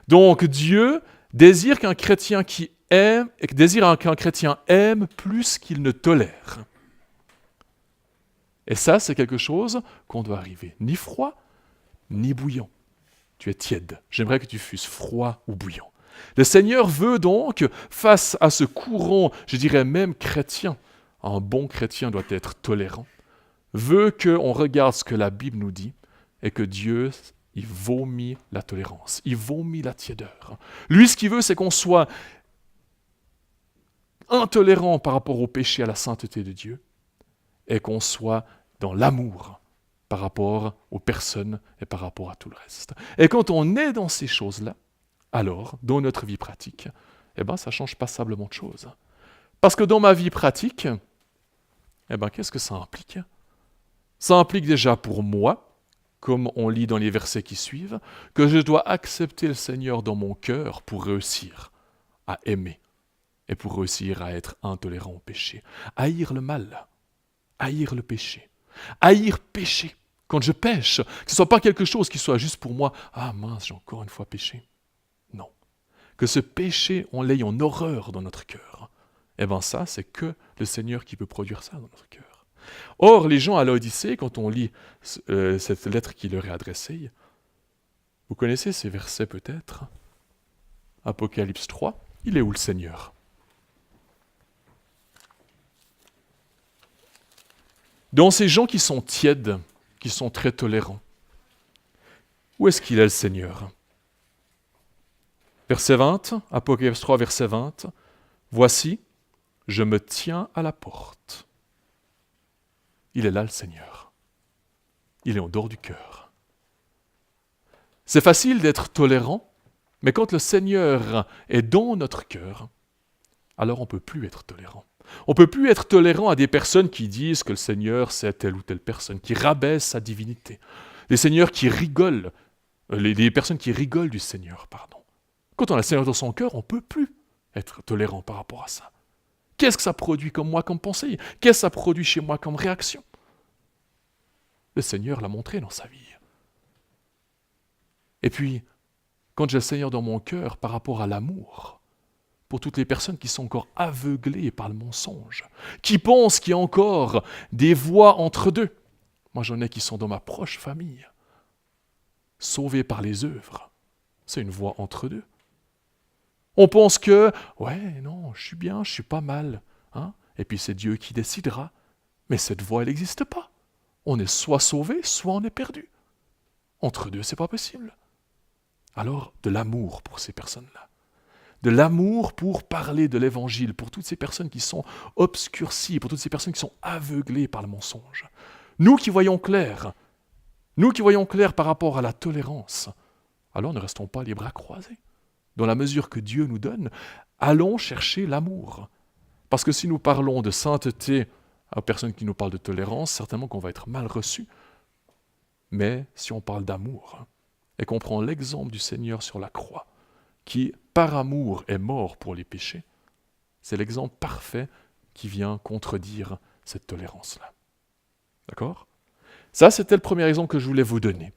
Donc Dieu désire qu'un chrétien qui aime, et désire qu'un chrétien aime plus qu'il ne tolère. Et ça, c'est quelque chose qu'on doit arriver. Ni froid, ni bouillant. Tu es tiède. J'aimerais que tu fusses froid ou bouillant. Le Seigneur veut donc, face à ce courant, je dirais même chrétien, un bon chrétien doit être tolérant, veut qu'on regarde ce que la Bible nous dit et que Dieu, il vomit la tolérance, il vomit la tiédeur. Lui, ce qu'il veut, c'est qu'on soit intolérant par rapport au péché, à la sainteté de Dieu, et qu'on soit dans l'amour par rapport aux personnes et par rapport à tout le reste. Et quand on est dans ces choses-là, alors, dans notre vie pratique, ça change passablement de choses. Parce que dans ma vie pratique, qu'est-ce que ça implique? Ça implique déjà pour moi, comme on lit dans les versets qui suivent, que je dois accepter le Seigneur dans mon cœur pour réussir à aimer et pour réussir à être intolérant au péché. Haïr le mal, haïr le péché, haïr péché. Quand je pêche, que ce ne soit pas quelque chose qui soit juste pour moi, ah mince, j'ai encore une fois péché. Non. Que ce péché, on l'ait en horreur dans notre cœur. Ça, c'est que le Seigneur qui peut produire ça dans notre cœur. Or, les gens à l'Odyssée, quand on lit cette lettre qui leur est adressée, vous connaissez ces versets peut-être? Apocalypse 3, il est où le Seigneur? Dans ces gens qui sont tièdes, qui sont très tolérants, où est-ce qu'il est le Seigneur? Verset 20, Apocalypse 3, verset 20, « Voici, je me tiens à la porte. » Il est là le Seigneur. Il est en dehors du cœur. C'est facile d'être tolérant, mais quand le Seigneur est dans notre cœur, alors on ne peut plus être tolérant. On ne peut plus être tolérant à des personnes qui disent que le Seigneur c'est telle ou telle personne, qui rabaissent sa divinité. Des seigneurs qui rigolent, les personnes qui rigolent du Seigneur, pardon. Quand on a le Seigneur dans son cœur, on ne peut plus être tolérant par rapport à ça. Qu'est-ce que ça produit comme moi comme pensée? Qu'est-ce que ça produit chez moi comme réaction? Le Seigneur l'a montré dans sa vie. Et puis, quand j'ai le Seigneur dans mon cœur par rapport à l'amour, pour toutes les personnes qui sont encore aveuglées par le mensonge, qui pensent qu'il y a encore des voies entre deux. Moi, j'en ai qui sont dans ma proche famille, sauvés par les œuvres. C'est une voie entre deux. On pense que, ouais, non, je suis bien, je suis pas mal. Hein? Et puis c'est Dieu qui décidera. Mais cette voie, elle n'existe pas. On est soit sauvé, soit on est perdu. Entre deux, c'est pas possible. Alors, de l'amour pour ces personnes-là. De l'amour pour parler de l'évangile, pour toutes ces personnes qui sont obscurcies, pour toutes ces personnes qui sont aveuglées par le mensonge. Nous qui voyons clair par rapport à la tolérance, alors ne restons pas les bras croisés. Dans la mesure que Dieu nous donne, allons chercher l'amour. Parce que si nous parlons de sainteté à personne qui nous parle de tolérance, certainement qu'on va être mal reçu. Mais si on parle d'amour, et qu'on prend l'exemple du Seigneur sur la croix, qui, par amour, est mort pour les péchés, c'est l'exemple parfait qui vient contredire cette tolérance-là. D'accord? Ça, c'était le premier exemple que je voulais vous donner.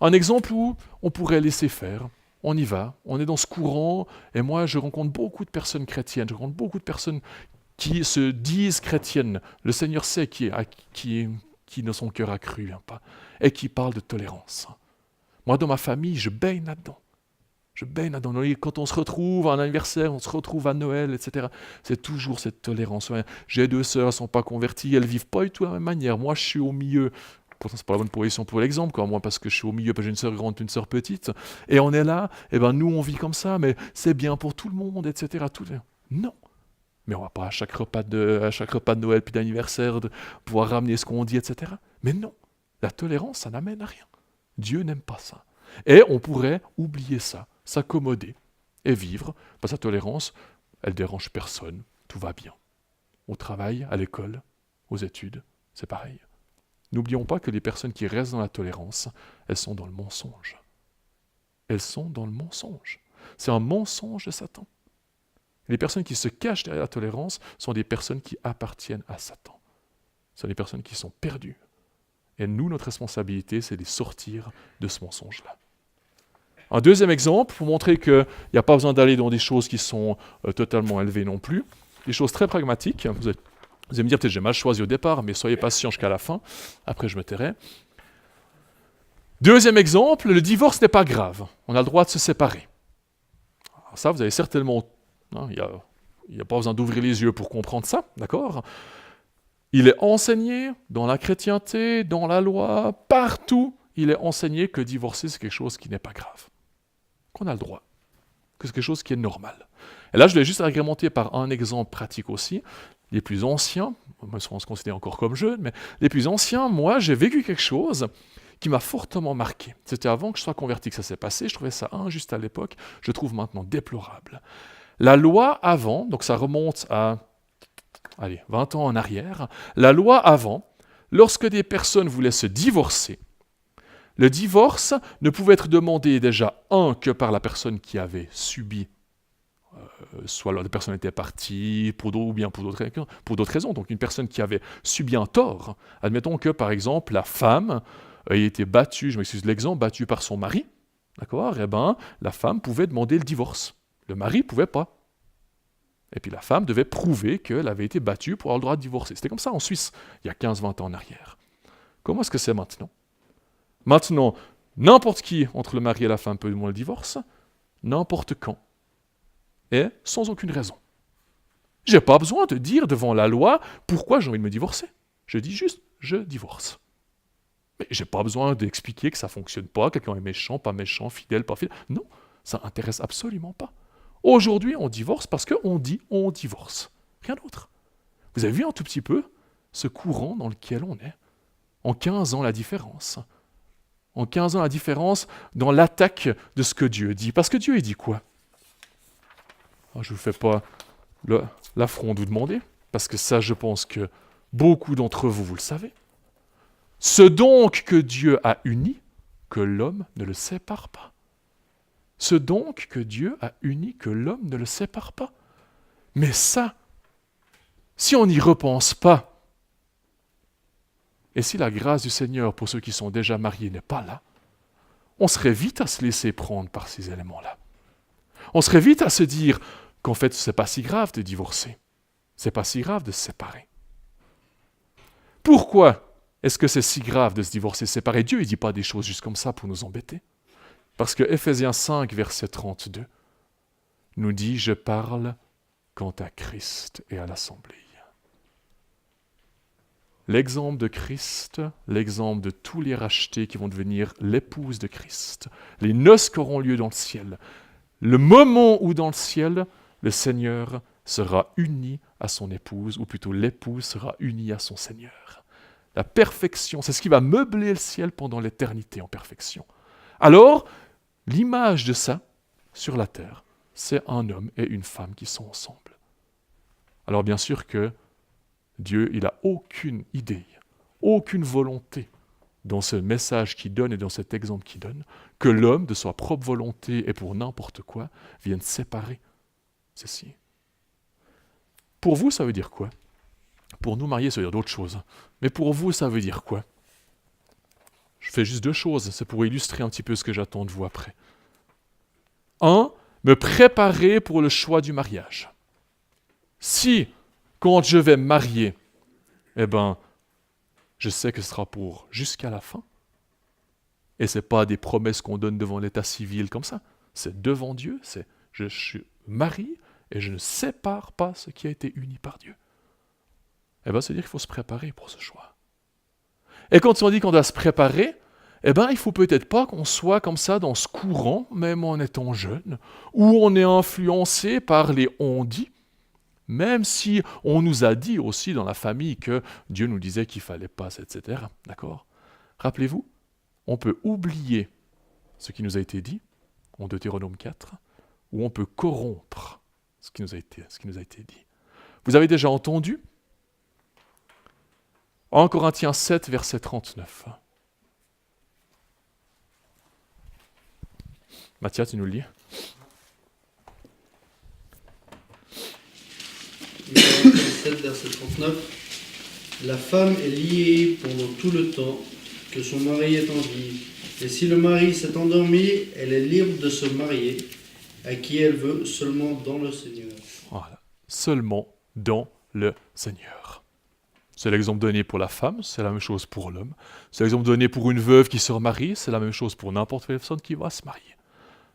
Un exemple où on pourrait laisser faire. On y va, on est dans ce courant, et moi je rencontre beaucoup de personnes chrétiennes, je rencontre beaucoup de personnes qui se disent chrétiennes. Le Seigneur sait qui dans son cœur a cru, pas, et qui parle de tolérance. Moi dans ma famille, je baigne là-dedans. Quand on se retrouve à un anniversaire, on se retrouve à Noël, etc. C'est toujours cette tolérance. J'ai 2 sœurs, elles ne sont pas converties, elles ne vivent pas du tout de la même manière. Moi je suis au milieu. Pourtant, c'est pas la bonne position pour l'exemple, moi, parce que je suis au milieu, parce que j'ai une sœur grande, une sœur petite, et on est là, nous, on vit comme ça, mais c'est bien pour tout le monde, etc. Non. Mais on va pas à chaque repas de Noël puis d'anniversaire pouvoir ramener ce qu'on dit, etc. Mais non. La tolérance, ça n'amène à rien. Dieu n'aime pas ça. Et on pourrait oublier ça, s'accommoder, et vivre, parce que la tolérance, elle dérange personne, tout va bien. Au travail, à l'école, aux études, c'est pareil. N'oublions pas que les personnes qui restent dans la tolérance, elles sont dans le mensonge. Elles sont dans le mensonge. C'est un mensonge de Satan. Les personnes qui se cachent derrière la tolérance sont des personnes qui appartiennent à Satan. Ce sont des personnes qui sont perdues. Et nous, notre responsabilité, c'est de les sortir de ce mensonge-là. Un deuxième exemple, pour montrer qu'il n'y a pas besoin d'aller dans des choses qui sont totalement élevées non plus. Des choses très pragmatiques. Vous allez me dire, peut-être j'ai mal choisi au départ, mais soyez patient jusqu'à la fin. Après, je me tairai. Deuxième exemple, le divorce n'est pas grave. On a le droit de se séparer. Alors ça, vous avez certainement... il n'y a pas besoin d'ouvrir les yeux pour comprendre ça, d'accord? Il est enseigné dans la chrétienté, dans la loi, partout, il est enseigné que divorcer, c'est quelque chose qui n'est pas grave. Qu'on a le droit. que c'est quelque chose qui est normal. Et là, je l'ai juste agrémenté par un exemple pratique aussi. Les plus anciens, moi, on se considère encore comme jeune, mais les plus anciens, moi, j'ai vécu quelque chose qui m'a fortement marqué. C'était avant que je sois converti que ça s'est passé, je trouvais ça injuste à l'époque, je trouve maintenant déplorable. La loi avant, donc ça remonte à 20 ans en arrière, la loi avant, lorsque des personnes voulaient se divorcer, le divorce ne pouvait être demandé déjà, que par la personne qui avait subi, soit la personne était partie, ou bien pour d'autres raisons, donc une personne qui avait subi un tort. Admettons que, par exemple, la femme ait été battue, je m'excuse de l'exemple, battue par son mari, d'accord. Eh bien, la femme pouvait demander le divorce. Le mari ne pouvait pas. Et puis la femme devait prouver qu'elle avait été battue pour avoir le droit de divorcer. C'était comme ça en Suisse, il y a 15-20 ans en arrière. Comment est-ce que c'est maintenant? Maintenant, n'importe qui entre le mari et la femme peut demander le divorce, n'importe quand, et sans aucune raison. Je n'ai pas besoin de dire devant la loi pourquoi j'ai envie de me divorcer. Je dis juste, je divorce. Mais je n'ai pas besoin d'expliquer que ça ne fonctionne pas, quelqu'un est méchant, pas méchant, fidèle, pas fidèle. Non, ça n'intéresse absolument pas. Aujourd'hui, on divorce parce qu'on dit on divorce. Rien d'autre. Vous avez vu un tout petit peu ce courant dans lequel on est? En 15 ans, la différence. En 15 ans, la différence dans l'attaque de ce que Dieu dit. Parce que Dieu, il dit quoi? Je ne vous fais pas l'affront de vous demander, parce que ça, je pense que beaucoup d'entre vous, vous le savez. Ce donc que Dieu a uni, que l'homme ne le sépare pas. Ce donc que Dieu a uni, que l'homme ne le sépare pas. Mais ça, si on n'y repense pas, et si la grâce du Seigneur pour ceux qui sont déjà mariés n'est pas là, on serait vite à se laisser prendre par ces éléments-là. On serait vite à se dire qu'en fait, c'est pas si grave de divorcer. C'est pas si grave de se séparer. Pourquoi est-ce que c'est si grave de se divorcer, se séparer? Dieu, il dit pas des choses juste comme ça pour nous embêter. Parce que Ephésiens 5, verset 32, nous dit « Je parle quant à Christ et à l'Assemblée ». L'exemple de Christ, l'exemple de tous les rachetés qui vont devenir l'épouse de Christ, les noces qui auront lieu dans le ciel, le moment où dans le ciel, le Seigneur sera uni à son épouse, ou plutôt l'épouse sera unie à son Seigneur. La perfection, c'est ce qui va meubler le ciel pendant l'éternité en perfection. Alors, l'image de ça, sur la terre, c'est un homme et une femme qui sont ensemble. Alors bien sûr que Dieu, il n'a aucune idée, aucune volonté dans ce message qu'il donne et dans cet exemple qu'il donne, que l'homme, de sa propre volonté et pour n'importe quoi, vienne séparer ceci. Pour vous, ça veut dire quoi? Pour nous mariés, ça veut dire d'autres choses. Mais pour vous, ça veut dire quoi? Je fais juste deux choses, c'est pour illustrer un petit peu ce que j'attends de vous après. 1, me préparer pour le choix du mariage. Si, quand je vais me marier, je sais que ce sera pour jusqu'à la fin. Et ce n'est pas des promesses qu'on donne devant l'état civil comme ça. C'est devant Dieu, c'est je suis marié et je ne sépare pas ce qui a été uni par Dieu. C'est-à-dire qu'il faut se préparer pour ce choix. Et quand on dit qu'on doit se préparer, il ne faut peut-être pas qu'on soit comme ça dans ce courant, même en étant jeune, où on est influencé par les on-dit, même si on nous a dit aussi dans la famille que Dieu nous disait qu'il ne fallait pas, etc. D'accord? Rappelez-vous, on peut oublier ce qui nous a été dit, en Deutéronome 4, ou on peut corrompre ce qui nous a été dit. Vous avez déjà entendu en Corinthiens 7, verset 39. Mathias, tu nous le lis. Corinthiens 7, verset 39. La femme est liée pendant tout le temps que son mari est en vie. Et si le mari s'est endormi, elle est libre de se marier à qui elle veut, seulement dans le Seigneur. Voilà, seulement dans le Seigneur. C'est l'exemple donné pour la femme, c'est la même chose pour l'homme. C'est l'exemple donné pour une veuve qui se remarie, c'est la même chose pour n'importe quelle personne qui va se marier.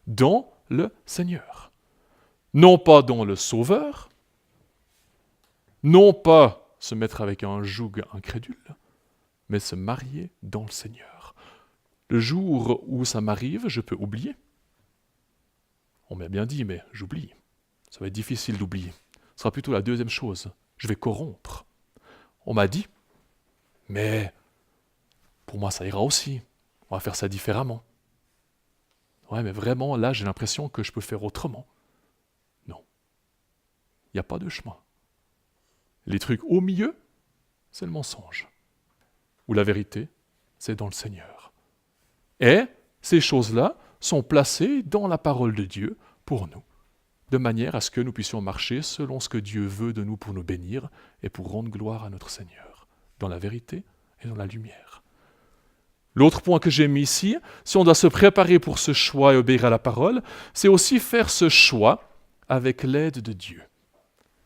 Dans le Seigneur. Non pas dans le Sauveur, non pas se mettre avec un joug incrédule, mais se marier dans le Seigneur. Le jour où ça m'arrive, je peux oublier. On m'a bien dit, mais j'oublie. Ça va être difficile d'oublier. Ce sera plutôt la deuxième chose. Je vais corrompre. On m'a dit, mais pour moi ça ira aussi. On va faire ça différemment. Ouais, mais vraiment, là, j'ai l'impression que je peux faire autrement. Non. Il n'y a pas de chemin. Les trucs au milieu, c'est le mensonge. Ou la vérité, c'est dans le Seigneur. Et ces choses-là sont placées dans la parole de Dieu pour nous, de manière à ce que nous puissions marcher selon ce que Dieu veut de nous pour nous bénir et pour rendre gloire à notre Seigneur, dans la vérité et dans la lumière. L'autre point que j'ai mis ici, si on doit se préparer pour ce choix et obéir à la parole, c'est aussi faire ce choix avec l'aide de Dieu.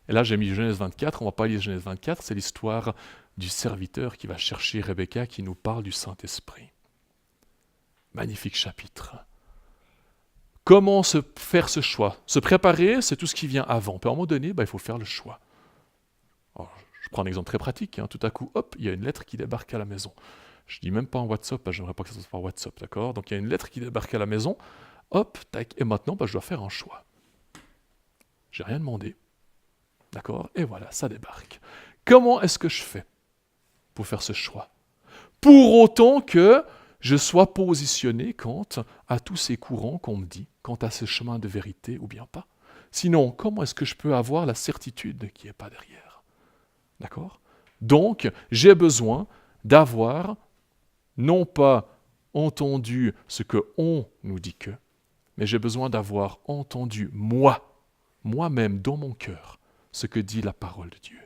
Et là, j'ai mis Genèse 24, on ne va pas lire Genèse 24, c'est l'histoire du serviteur qui va chercher Rebecca, qui nous parle du Saint-Esprit. Magnifique chapitre. Comment faire ce choix? Se préparer, c'est tout ce qui vient avant. Puis à un moment donné, il faut faire le choix. Alors, je prends un exemple très pratique. Tout à coup, hop, il y a une lettre qui débarque à la maison. Je ne dis même pas en WhatsApp, parce que j'aimerais pas que ça soit par WhatsApp, d'accord? Donc il y a une lettre qui débarque à la maison, hop, tac, et maintenant, je dois faire un choix. J'ai rien demandé, d'accord? Et voilà, ça débarque. Comment est-ce que je fais pour faire ce choix? Pour autant que je sois positionné quant à tous ces courants qu'on me dit, quant à ce chemin de vérité ou bien pas. Sinon, comment est-ce que je peux avoir la certitude qu'il n'y ait pas derrière? D'accord? Donc, j'ai besoin d'avoir non pas entendu ce que on nous dit que, mais j'ai besoin d'avoir entendu moi-même dans mon cœur, ce que dit la parole de Dieu.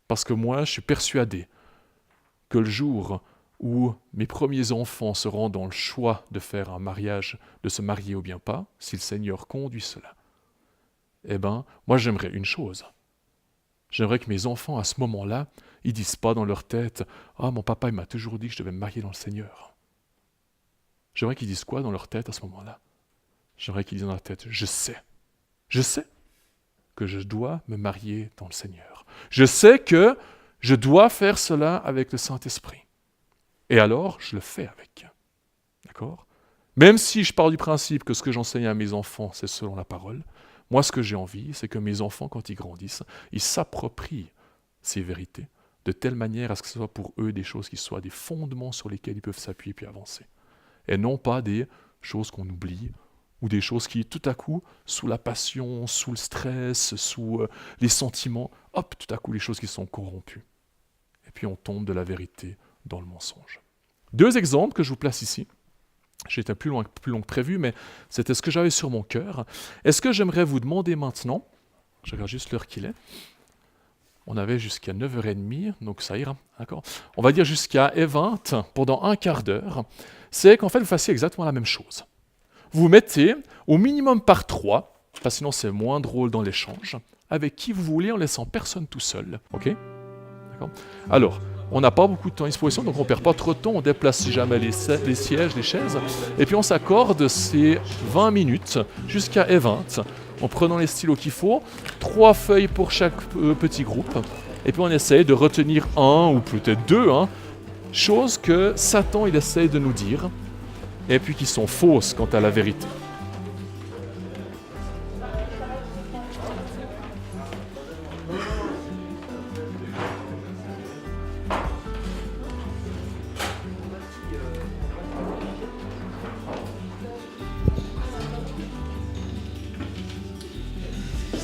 Parce que moi, je suis persuadé que le jour où mes premiers enfants seront dans le choix de faire un mariage, de se marier ou bien pas, si le Seigneur conduit cela, moi j'aimerais une chose. J'aimerais que mes enfants, à ce moment-là, ils disent pas dans leur tête « Ah, mon papa, il m'a toujours dit que je devais me marier dans le Seigneur. » J'aimerais qu'ils disent quoi dans leur tête à ce moment-là? J'aimerais qu'ils disent dans leur tête « Je sais que je dois me marier dans le Seigneur. Je sais que je dois faire cela avec le Saint-Esprit. Et alors, je le fais avec. » D'accord? Même si je pars du principe que ce que j'enseigne à mes enfants, c'est selon la parole, moi, ce que j'ai envie, c'est que mes enfants, quand ils grandissent, ils s'approprient ces vérités, de telle manière à ce que ce soit pour eux des choses qui soient des fondements sur lesquels ils peuvent s'appuyer puis avancer. Et non pas des choses qu'on oublie, ou des choses qui, tout à coup, sous la passion, sous le stress, sous les sentiments, hop, tout à coup, les choses qui sont corrompues. Et puis on tombe de la vérité dans le mensonge. 2 exemples que je vous place ici. J'étais plus long que prévu, mais c'était ce que j'avais sur mon cœur. Est-ce que j'aimerais vous demander maintenant, je regarde juste l'heure qu'il est, on avait jusqu'à 9h30, donc ça ira, d'accord? On va dire jusqu'à 20 pendant un quart d'heure, c'est qu'en fait vous fassiez exactement la même chose. Vous mettez au minimum par 3, parce que sinon c'est moins drôle dans l'échange, avec qui vous voulez en laissant personne tout seul, ok? D'accord? Alors, on n'a pas beaucoup de temps à disposition, donc on ne perd pas trop de temps, on déplace si jamais les sièges, les chaises, et puis on s'accorde ces 20 minutes jusqu'à 20 en prenant les stylos qu'il faut, 3 feuilles pour chaque petit groupe, et puis on essaye de retenir 1 ou peut-être 2 choses que Satan il essaye de nous dire, et puis qui sont fausses quant à la vérité.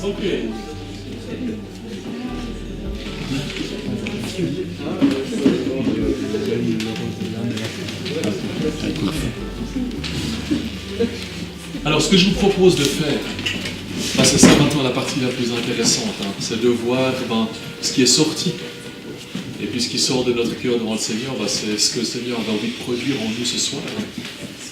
Ok. Alors, ce que je vous propose de faire, c'est ça maintenant la partie la plus intéressante, c'est de voir ce qui est sorti. Et puis ce qui sort de notre cœur devant le Seigneur, c'est ce que le Seigneur a envie de produire en nous ce soir.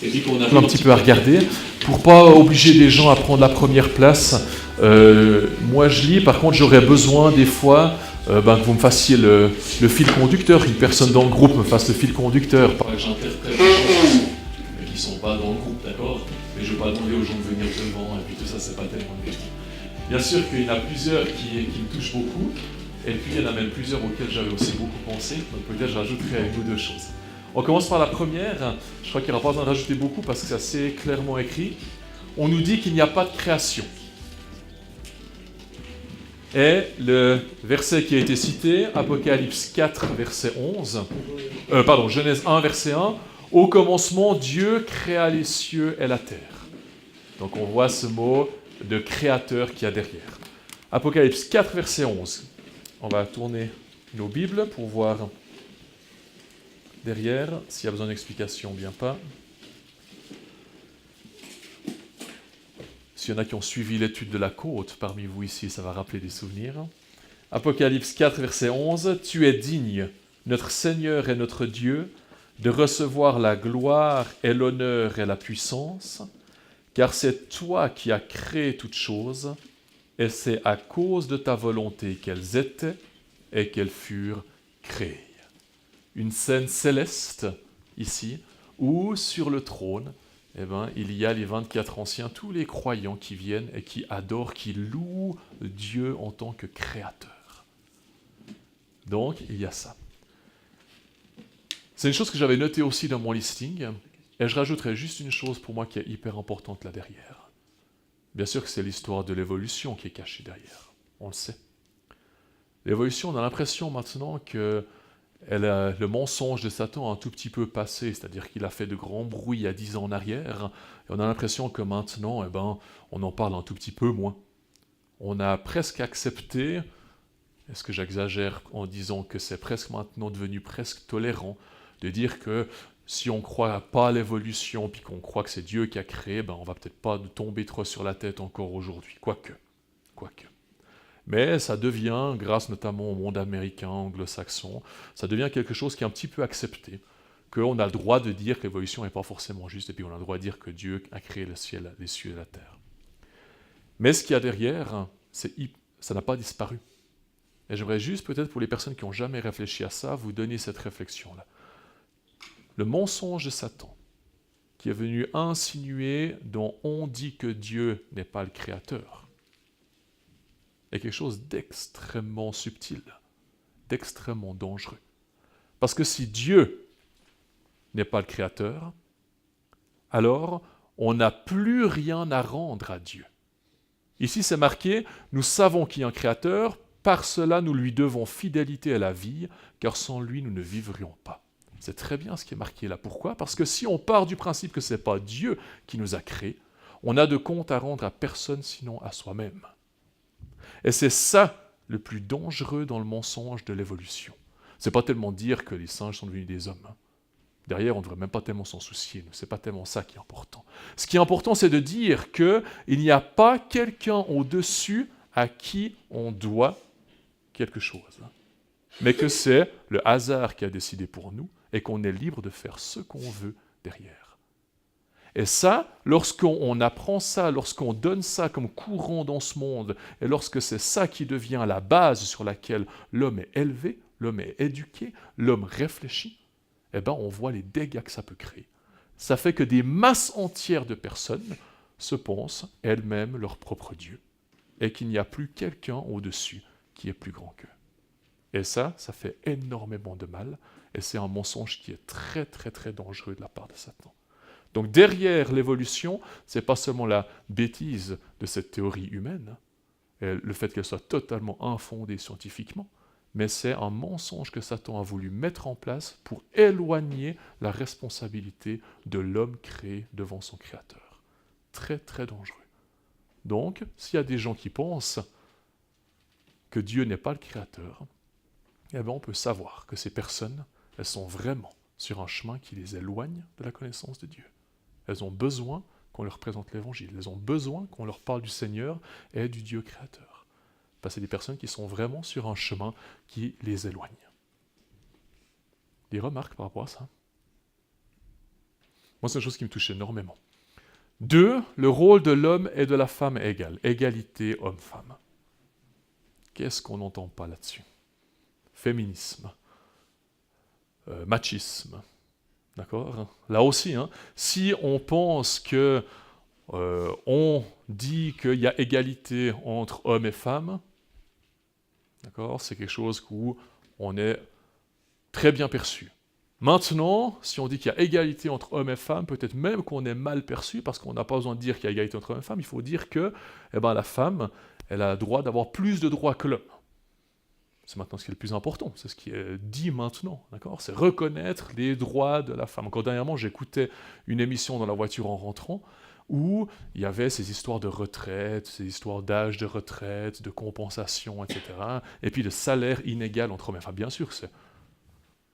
Et puis qu'on arrive un petit peu à regarder, pour pas obliger les gens à prendre la première place. Moi je lis, par contre j'aurais besoin des fois que vous me fassiez le fil conducteur, une personne dans le groupe me fasse le fil conducteur. Pas que j'interprète des choses qui ne sont pas dans le groupe, d'accord? Mais je ne vais pas demander aux gens de venir devant, et puis tout ça c'est pas tellement bien. Bien sûr qu'il y en a plusieurs qui me touchent beaucoup, et puis il y en a même plusieurs auxquels j'avais aussi beaucoup pensé, donc peut-être j'ajouterai 1 ou 2 choses. On commence par la première, je crois qu'il n'y aura pas besoin de rajouter beaucoup parce que c'est assez clairement écrit. on nous dit qu'il n'y a pas de création. Et le verset qui a été cité, Apocalypse 4, verset 11, Genèse 1, verset 1, « Au commencement, Dieu créa les cieux et la terre. » Donc on voit ce mot de créateur qu'il y a derrière. Apocalypse 4, verset 11. On va tourner nos Bibles pour voir derrière s'il y a besoin d'explication, bien pas. S'il y en a qui ont suivi l'étude de la côte parmi vous ici, ça va rappeler des souvenirs. Apocalypse 4, verset 11. « Tu es digne, notre Seigneur et notre Dieu, de recevoir la gloire et l'honneur et la puissance, car c'est toi qui as créé toutes choses, et c'est à cause de ta volonté qu'elles étaient et qu'elles furent créées. » Une scène céleste, ici, où sur le trône, il y a les 24 anciens, tous les croyants qui viennent et qui adorent, qui louent Dieu en tant que créateur. Donc, il y a ça. C'est une chose que j'avais notée aussi dans mon listing, et je rajouterai juste une chose pour moi qui est hyper importante là derrière. Bien sûr que c'est l'histoire de l'évolution qui est cachée derrière, on le sait. L'évolution, on a l'impression maintenant que le mensonge de Satan a un tout petit peu passé, c'est-à-dire qu'il a fait de grands bruits il y a 10 ans en arrière, et on a l'impression que maintenant, on en parle un tout petit peu moins. On a presque accepté, est-ce que j'exagère en disant que c'est presque maintenant devenu presque tolérant, de dire que si on ne croit pas à l'évolution, puis qu'on croit que c'est Dieu qui a créé, on va peut-être pas tomber trop sur la tête encore aujourd'hui, quoique. Mais ça devient, grâce notamment au monde américain, anglo-saxon, ça devient quelque chose qui est un petit peu accepté, qu'on a le droit de dire que l'évolution n'est pas forcément juste, et puis on a le droit de dire que Dieu a créé le ciel, les cieux et la terre. Mais ce qu'il y a derrière, ça n'a pas disparu. Et j'aimerais juste, peut-être pour les personnes qui n'ont jamais réfléchi à ça, vous donner cette réflexion-là. Le mensonge de Satan, qui est venu insinuer dont on dit que Dieu n'est pas le créateur, est quelque chose d'extrêmement subtil, d'extrêmement dangereux. Parce que si Dieu n'est pas le créateur, alors on n'a plus rien à rendre à Dieu. Ici c'est marqué, nous savons qu'il y a un créateur, par cela nous lui devons fidélité à la vie, car sans lui nous ne vivrions pas. C'est très bien ce qui est marqué là. Pourquoi ? Parce que si on part du principe que ce n'est pas Dieu qui nous a créés, on a de compte à rendre à personne sinon à soi-même. Et c'est ça le plus dangereux dans le mensonge de l'évolution. C'est pas tellement dire que les singes sont devenus des hommes. Derrière, on ne devrait même pas tellement s'en soucier. C'est pas tellement ça qui est important. Ce qui est important, c'est de dire qu'il n'y a pas quelqu'un au-dessus à qui on doit quelque chose. Mais que c'est le hasard qui a décidé pour nous et qu'on est libre de faire ce qu'on veut derrière. Et ça, lorsqu'on apprend ça, lorsqu'on donne ça comme courant dans ce monde, et lorsque c'est ça qui devient la base sur laquelle l'homme est élevé, l'homme est éduqué, l'homme réfléchit, on voit les dégâts que ça peut créer. Ça fait que des masses entières de personnes se pensent elles-mêmes leur propre Dieu, et qu'il n'y a plus quelqu'un au-dessus qui est plus grand qu'eux. Et ça fait énormément de mal, et c'est un mensonge qui est très très très dangereux de la part de Satan. Donc derrière l'évolution, ce n'est pas seulement la bêtise de cette théorie humaine, et le fait qu'elle soit totalement infondée scientifiquement, mais c'est un mensonge que Satan a voulu mettre en place pour éloigner la responsabilité de l'homme créé devant son Créateur. Très très dangereux. Donc, s'il y a des gens qui pensent que Dieu n'est pas le Créateur, on peut savoir que ces personnes, elles sont vraiment sur un chemin qui les éloigne de la connaissance de Dieu. Elles ont besoin qu'on leur présente l'Évangile. Elles ont besoin qu'on leur parle du Seigneur et du Dieu créateur. Parce que c'est des personnes qui sont vraiment sur un chemin qui les éloigne. Des remarques par rapport à ça ? Moi, c'est une chose qui me touche énormément. 2, le rôle de l'homme et de la femme est égal. Égalité homme-femme. Qu'est-ce qu'on n'entend pas là-dessus ? Féminisme. Machisme. D'accord ? Là aussi, si on pense que on dit qu'il y a égalité entre hommes et femmes, d'accord ? C'est quelque chose où on est très bien perçu. Maintenant, si on dit qu'il y a égalité entre hommes et femmes, peut-être même qu'on est mal perçu, parce qu'on n'a pas besoin de dire qu'il y a égalité entre hommes et femmes, il faut dire que la femme, elle a le droit d'avoir plus de droits que l'homme. C'est maintenant ce qui est le plus important, c'est ce qui est dit maintenant, d'accord ? C'est reconnaître les droits de la femme. Encore dernièrement, j'écoutais une émission dans la voiture en rentrant, où il y avait ces histoires de retraite, ces histoires d'âge de retraite, de compensation, etc. Et puis de salaire inégal entre hommes et femmes. Bien sûr,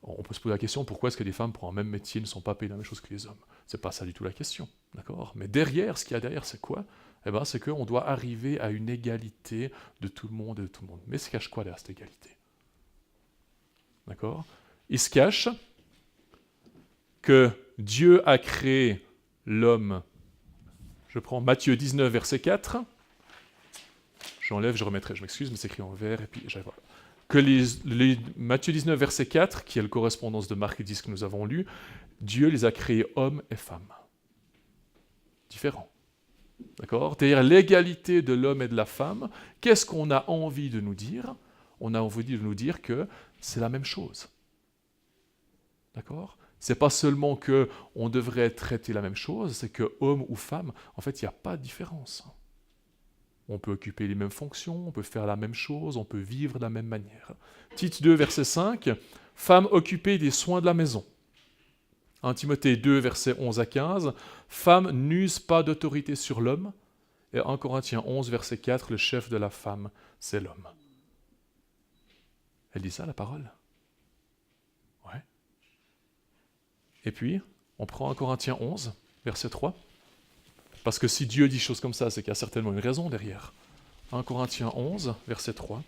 on peut se poser la question, pourquoi est-ce que les femmes pour un même métier ne sont pas payées la même chose que les hommes ? C'est pas ça du tout la question, d'accord ? Mais derrière, ce qu'il y a derrière, c'est quoi ? C'est qu'on doit arriver à une égalité de tout le monde et de tout le monde. Mais il se cache quoi derrière cette égalité ? D'accord ? Il se cache que Dieu a créé l'homme. Je prends Matthieu 19, verset 4. J'enlève, je remettrai, je m'excuse, mais c'est écrit en vert, et puis j'arrive pas. Que Matthieu 19, verset 4, qui est la correspondance de Marc 10 que nous avons lu, Dieu les a créés hommes et femmes. Différents. D'accord ? C'est-à-dire l'égalité de l'homme et de la femme, qu'est-ce qu'on a envie de nous dire ? On a envie de nous dire que c'est la même chose. D'accord ? C'est pas seulement qu'on devrait traiter la même chose, c'est que homme ou femme, en fait, il n'y a pas de différence. On peut occuper les mêmes fonctions, on peut faire la même chose, on peut vivre de la même manière. Tite 2, verset 5, « Femmes occupées des soins de la maison ». 1 Timothée 2, versets 11 à 15, « Femmes n'usent pas d'autorité sur l'homme ». Et 1 Corinthiens 11, verset 4, « Le chef de la femme, c'est l'homme ». Elle dit ça, la parole ? Ouais. Et puis, on prend 1 Corinthiens 11, verset 3. Parce que si Dieu dit choses comme ça, c'est qu'il y a certainement une raison derrière. 1 Corinthiens 11, verset 3.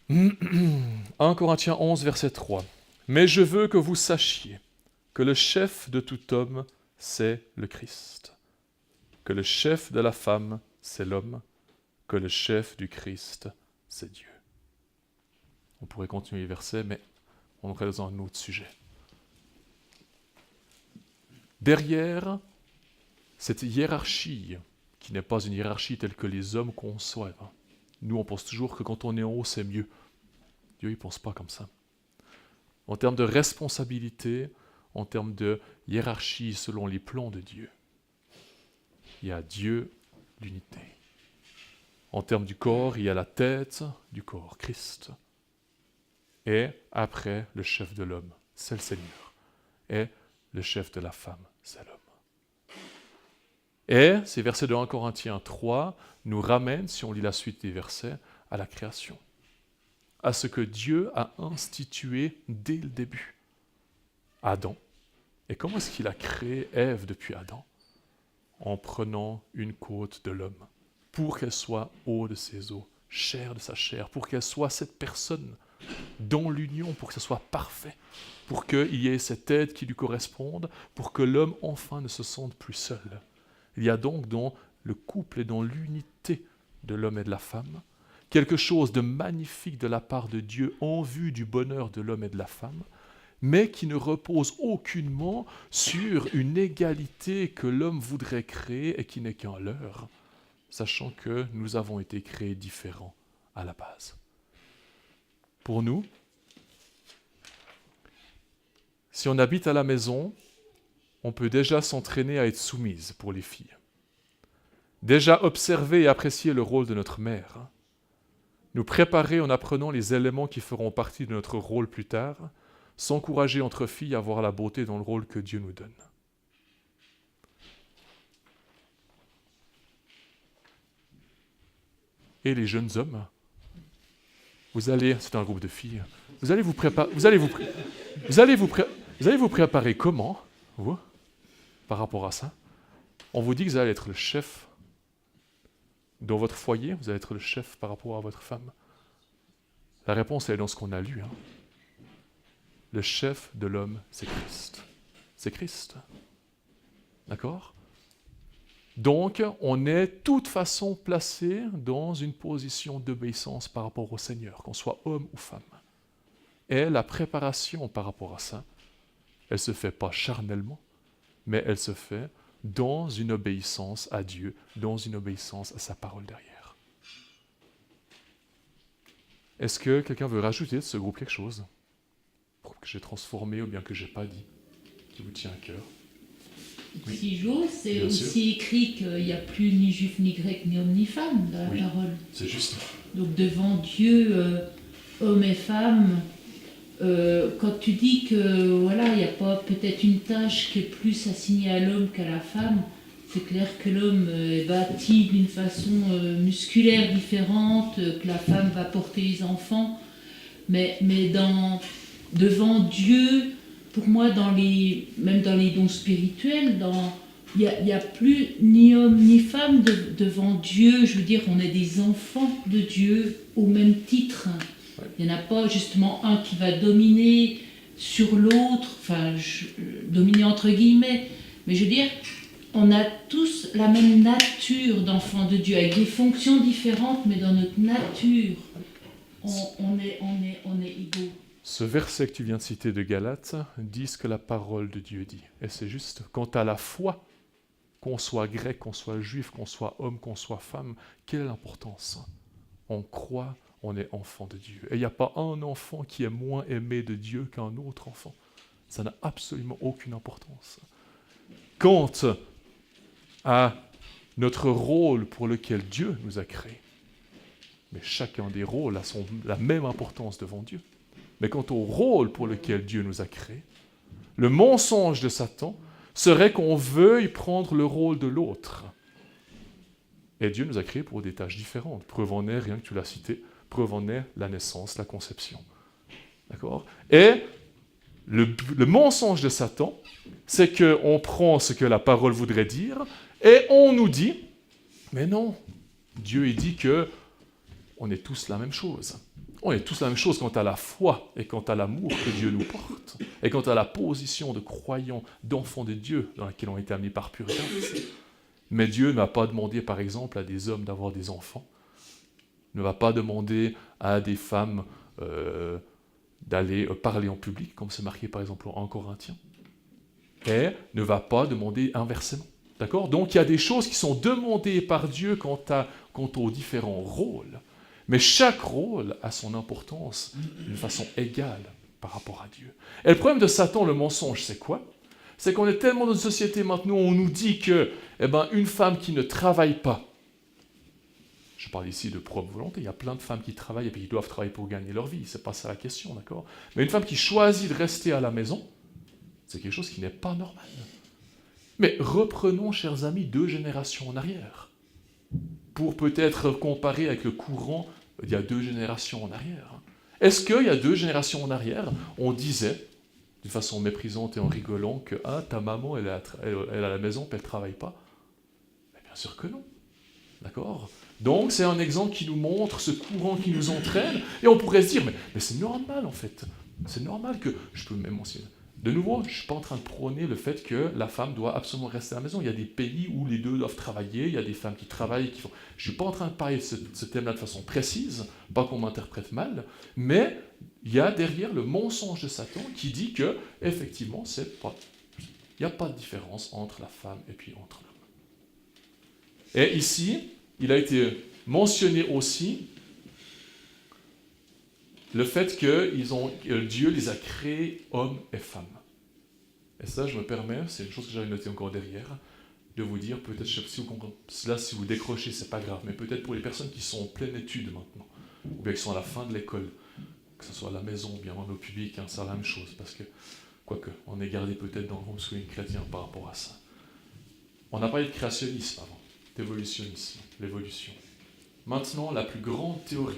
« 1 Corinthiens 11, verset 3. « Mais je veux que vous sachiez que le chef de tout homme, c'est le Christ. Que le chef de la femme, c'est l'homme. Que le chef du Christ, c'est Dieu. » On pourrait continuer les versets, mais on aurait dans un autre sujet. Derrière cette hiérarchie, qui n'est pas une hiérarchie telle que les hommes conçoivent, nous on pense toujours que quand on est en haut, c'est mieux. Dieu, il ne pense pas comme ça. En termes de responsabilité, en termes de hiérarchie selon les plans de Dieu, il y a Dieu, l'unité. En termes du corps, il y a la tête du corps, Christ. Et après, le chef de l'homme, c'est le Seigneur. Et le chef de la femme, c'est l'homme. Et ces versets de 1 Corinthiens 3 nous ramènent, si on lit la suite des versets, à la création. À ce que Dieu a institué dès le début. Adam. Et comment est-ce qu'il a créé Ève depuis Adam ? En prenant une côte de l'homme, pour qu'elle soit eau de ses os, chair de sa chair, pour qu'elle soit cette personne dans l'union, pour que ce soit parfait, pour qu'il y ait cette aide qui lui corresponde, pour que l'homme enfin ne se sente plus seul. Il y a donc dans le couple et dans l'unité de l'homme et de la femme, quelque chose de magnifique de la part de Dieu en vue du bonheur de l'homme et de la femme, mais qui ne repose aucunement sur une égalité que l'homme voudrait créer et qui n'est qu'un leurre, sachant que nous avons été créés différents à la base. Pour nous, si on habite à la maison, on peut déjà s'entraîner à être soumise pour les filles. Déjà observer et apprécier le rôle de notre mère. Nous préparer en apprenant les éléments qui feront partie de notre rôle plus tard, s'encourager entre filles à voir la beauté dans le rôle que Dieu nous donne. Et les jeunes hommes, c'est un groupe de filles, vous allez vous préparer comment, vous, par rapport à ça ? On vous dit que vous allez être le chef dans votre foyer, vous allez être le chef par rapport à votre femme. La réponse est dans ce qu'on a lu. Le chef de l'homme, c'est Christ. C'est Christ. D'accord ? Donc, on est de toute façon placé dans une position d'obéissance par rapport au Seigneur, qu'on soit homme ou femme. Et la préparation par rapport à ça, elle ne se fait pas charnellement, mais elle se fait dans une obéissance à Dieu, dans une obéissance à sa parole derrière. Est-ce que quelqu'un veut rajouter de ce groupe quelque chose que j'ai transformé ou bien que je n'ai pas dit, qui vous tient à cœur? Oui. Si j'ose, c'est Bien aussi écrit qu'il n'y a plus ni juif, ni grec, ni homme, ni femme dans la Oui. parole. C'est juste. Donc devant Dieu, hommes et femmes, quand tu dis que voilà, il n'y a pas peut-être une tâche qui est plus assignée à l'homme qu'à la femme, c'est clair que l'homme est bâti d'une façon musculaire différente, que la femme va porter les enfants, mais devant Dieu, pour moi, même dans les dons spirituels, il n'y a plus ni homme ni femme devant Dieu. Je veux dire, on est des enfants de Dieu au même titre. Il n'y en a pas justement un qui va dominer sur l'autre, dominer entre guillemets, mais je veux dire, on a tous la même nature d'enfants de Dieu, avec des fonctions différentes, mais dans notre nature, on est égaux. Ce verset que tu viens de citer de Galates dit ce que la parole de Dieu dit. Et c'est juste, quant à la foi, qu'on soit grec, qu'on soit juif, qu'on soit homme, qu'on soit femme, quelle est l'importance? On croit, on est enfant de Dieu. Et il n'y a pas un enfant qui est moins aimé de Dieu qu'un autre enfant. Ça n'a absolument aucune importance. Quant à notre rôle pour lequel Dieu nous a créés, mais chacun des rôles a la même importance devant Dieu. Mais quant au rôle pour lequel Dieu nous a créés, le mensonge de Satan serait qu'on veuille prendre le rôle de l'autre. Et Dieu nous a créés pour des tâches différentes. Preuve en est, rien que tu l'as cité, preuve en est la naissance, la conception. D'accord? Et le mensonge de Satan, c'est qu'on prend ce que la parole voudrait dire et on nous dit, mais non, Dieu il dit que on est tous la même chose. On est tous la même chose quant à la foi et quant à l'amour que Dieu nous porte et quant à la position de croyants, d'enfants de Dieu dans laquelle on a été amenés par puritance. Mais Dieu n'a pas demandé, par exemple, à des hommes d'avoir des enfants. Il ne va pas demander à des femmes d'aller parler en public, comme c'est marqué, par exemple, en Corinthiens. Et ne va pas demander inversement. D'accord? Donc, il y a des choses qui sont demandées par Dieu quant aux différents rôles. Mais chaque rôle a son importance d'une façon égale par rapport à Dieu. Et le problème de Satan, le mensonge, c'est quoi? C'est qu'on est tellement dans une société maintenant où on nous dit que une femme qui ne travaille pas, je parle ici de propre volonté, il y a plein de femmes qui travaillent et puis qui doivent travailler pour gagner leur vie, c'est pas ça la question, d'accord? Mais une femme qui choisit de rester à la maison, c'est quelque chose qui n'est pas normal. Mais reprenons, chers amis, 2 générations en arrière, pour peut-être comparer avec le courant il y a 2 générations en arrière. Est-ce qu'il y a 2 générations en arrière, on disait, d'une façon méprisante et en rigolant, que ta maman, elle est à la maison puis elle ne travaille pas? Mais bien sûr que non. D'accord? Donc c'est un exemple qui nous montre ce courant qui nous entraîne, et on pourrait se dire, mais c'est normal en fait. C'est normal que, je peux même mentionner. De nouveau, je ne suis pas en train de prôner le fait que la femme doit absolument rester à la maison. Il y a des pays où les deux doivent travailler, il y a des femmes qui travaillent, qui font... Je ne suis pas en train de parler de ce thème-là de façon précise, pas qu'on m'interprète mal, mais il y a derrière le mensonge de Satan qui dit que, effectivement, il n'y a pas de différence entre la femme et puis entre l'homme. Et ici, il a été mentionné aussi le fait que Dieu les a créés hommes et femmes. Et ça, je me permets, c'est une chose que j'avais notée encore derrière, de vous dire, peut-être, si vous décrochez, c'est pas grave, mais peut-être pour les personnes qui sont en pleine étude maintenant, ou bien qui sont à la fin de l'école, que ce soit à la maison ou bien en au public, c'est la même chose, parce que, quoique, on est gardé peut-être dans le homeschooling chrétien par rapport à ça. On a parlé de créationnisme avant, d'évolutionnisme, l'évolution. Maintenant, la plus grande théorie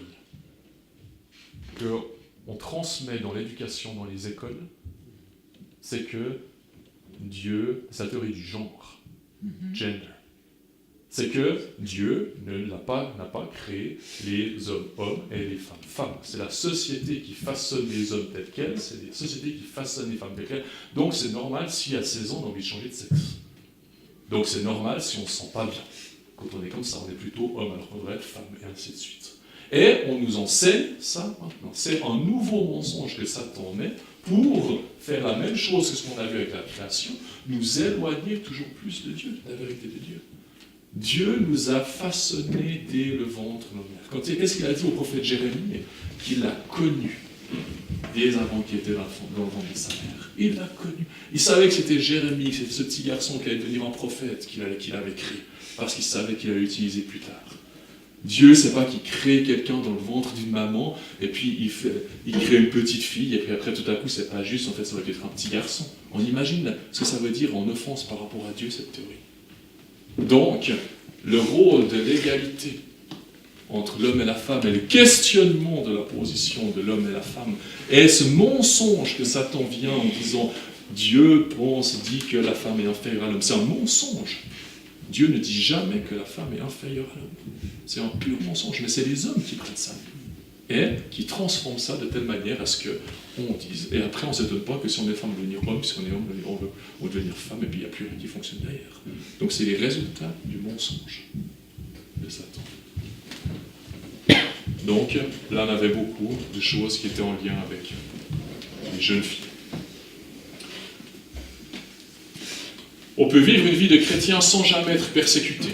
qu'on transmet dans l'éducation, dans les écoles, c'est que Dieu, c'est la théorie du genre, gender. C'est que Dieu n'a pas créé les hommes et les femmes. C'est la société qui façonne les hommes tels quels, c'est la société qui façonne les femmes telles quelles. Donc c'est normal si à 16 ans on a envie de changer de sexe. Donc c'est normal si on ne se sent pas bien. Quand on est comme ça, on est plutôt homme alors qu'on devrait être femme, et ainsi de suite. Et on nous enseigne ça maintenant. C'est un nouveau mensonge que Satan met pour faire la même chose que ce qu'on a vu avec la création, nous éloigner toujours plus de Dieu, de la vérité de Dieu. Dieu nous a façonnés dès le ventre de notre mère. Qu'est-ce qu'il a dit au prophète Jérémie? Qu'il l'a connu dès avant qu'il était dans le ventre de sa mère. Il l'a connu. Il savait que c'était Jérémie, c'était ce petit garçon qui allait devenir un prophète qu'il avait créé, parce qu'il savait qu'il allait l'utiliser plus tard. Dieu, c'est pas qu'il crée quelqu'un dans le ventre d'une maman, et puis il crée une petite fille, et puis après tout à coup, c'est pas juste, en fait, ça va être un petit garçon. On imagine ce que ça veut dire en offense par rapport à Dieu, cette théorie. Donc, le rôle de l'égalité entre l'homme et la femme, et le questionnement de la position de l'homme et la femme, et ce mensonge que Satan vient en disant « Dieu dit que la femme est inférieure à l'homme », c'est un mensonge. Dieu ne dit jamais que la femme est inférieure à l'homme. C'est un pur mensonge, mais c'est les hommes qui prennent ça et qui transforment ça de telle manière à ce qu'on dise. Et après, on ne s'étonne pas que si on est femme, on veut devenir homme, si on est homme, on veut devenir femme, et puis il n'y a plus rien qui fonctionne derrière. Donc c'est les résultats du mensonge de Satan. Donc là, on avait beaucoup de choses qui étaient en lien avec les jeunes filles. On peut vivre une vie de chrétien sans jamais être persécuté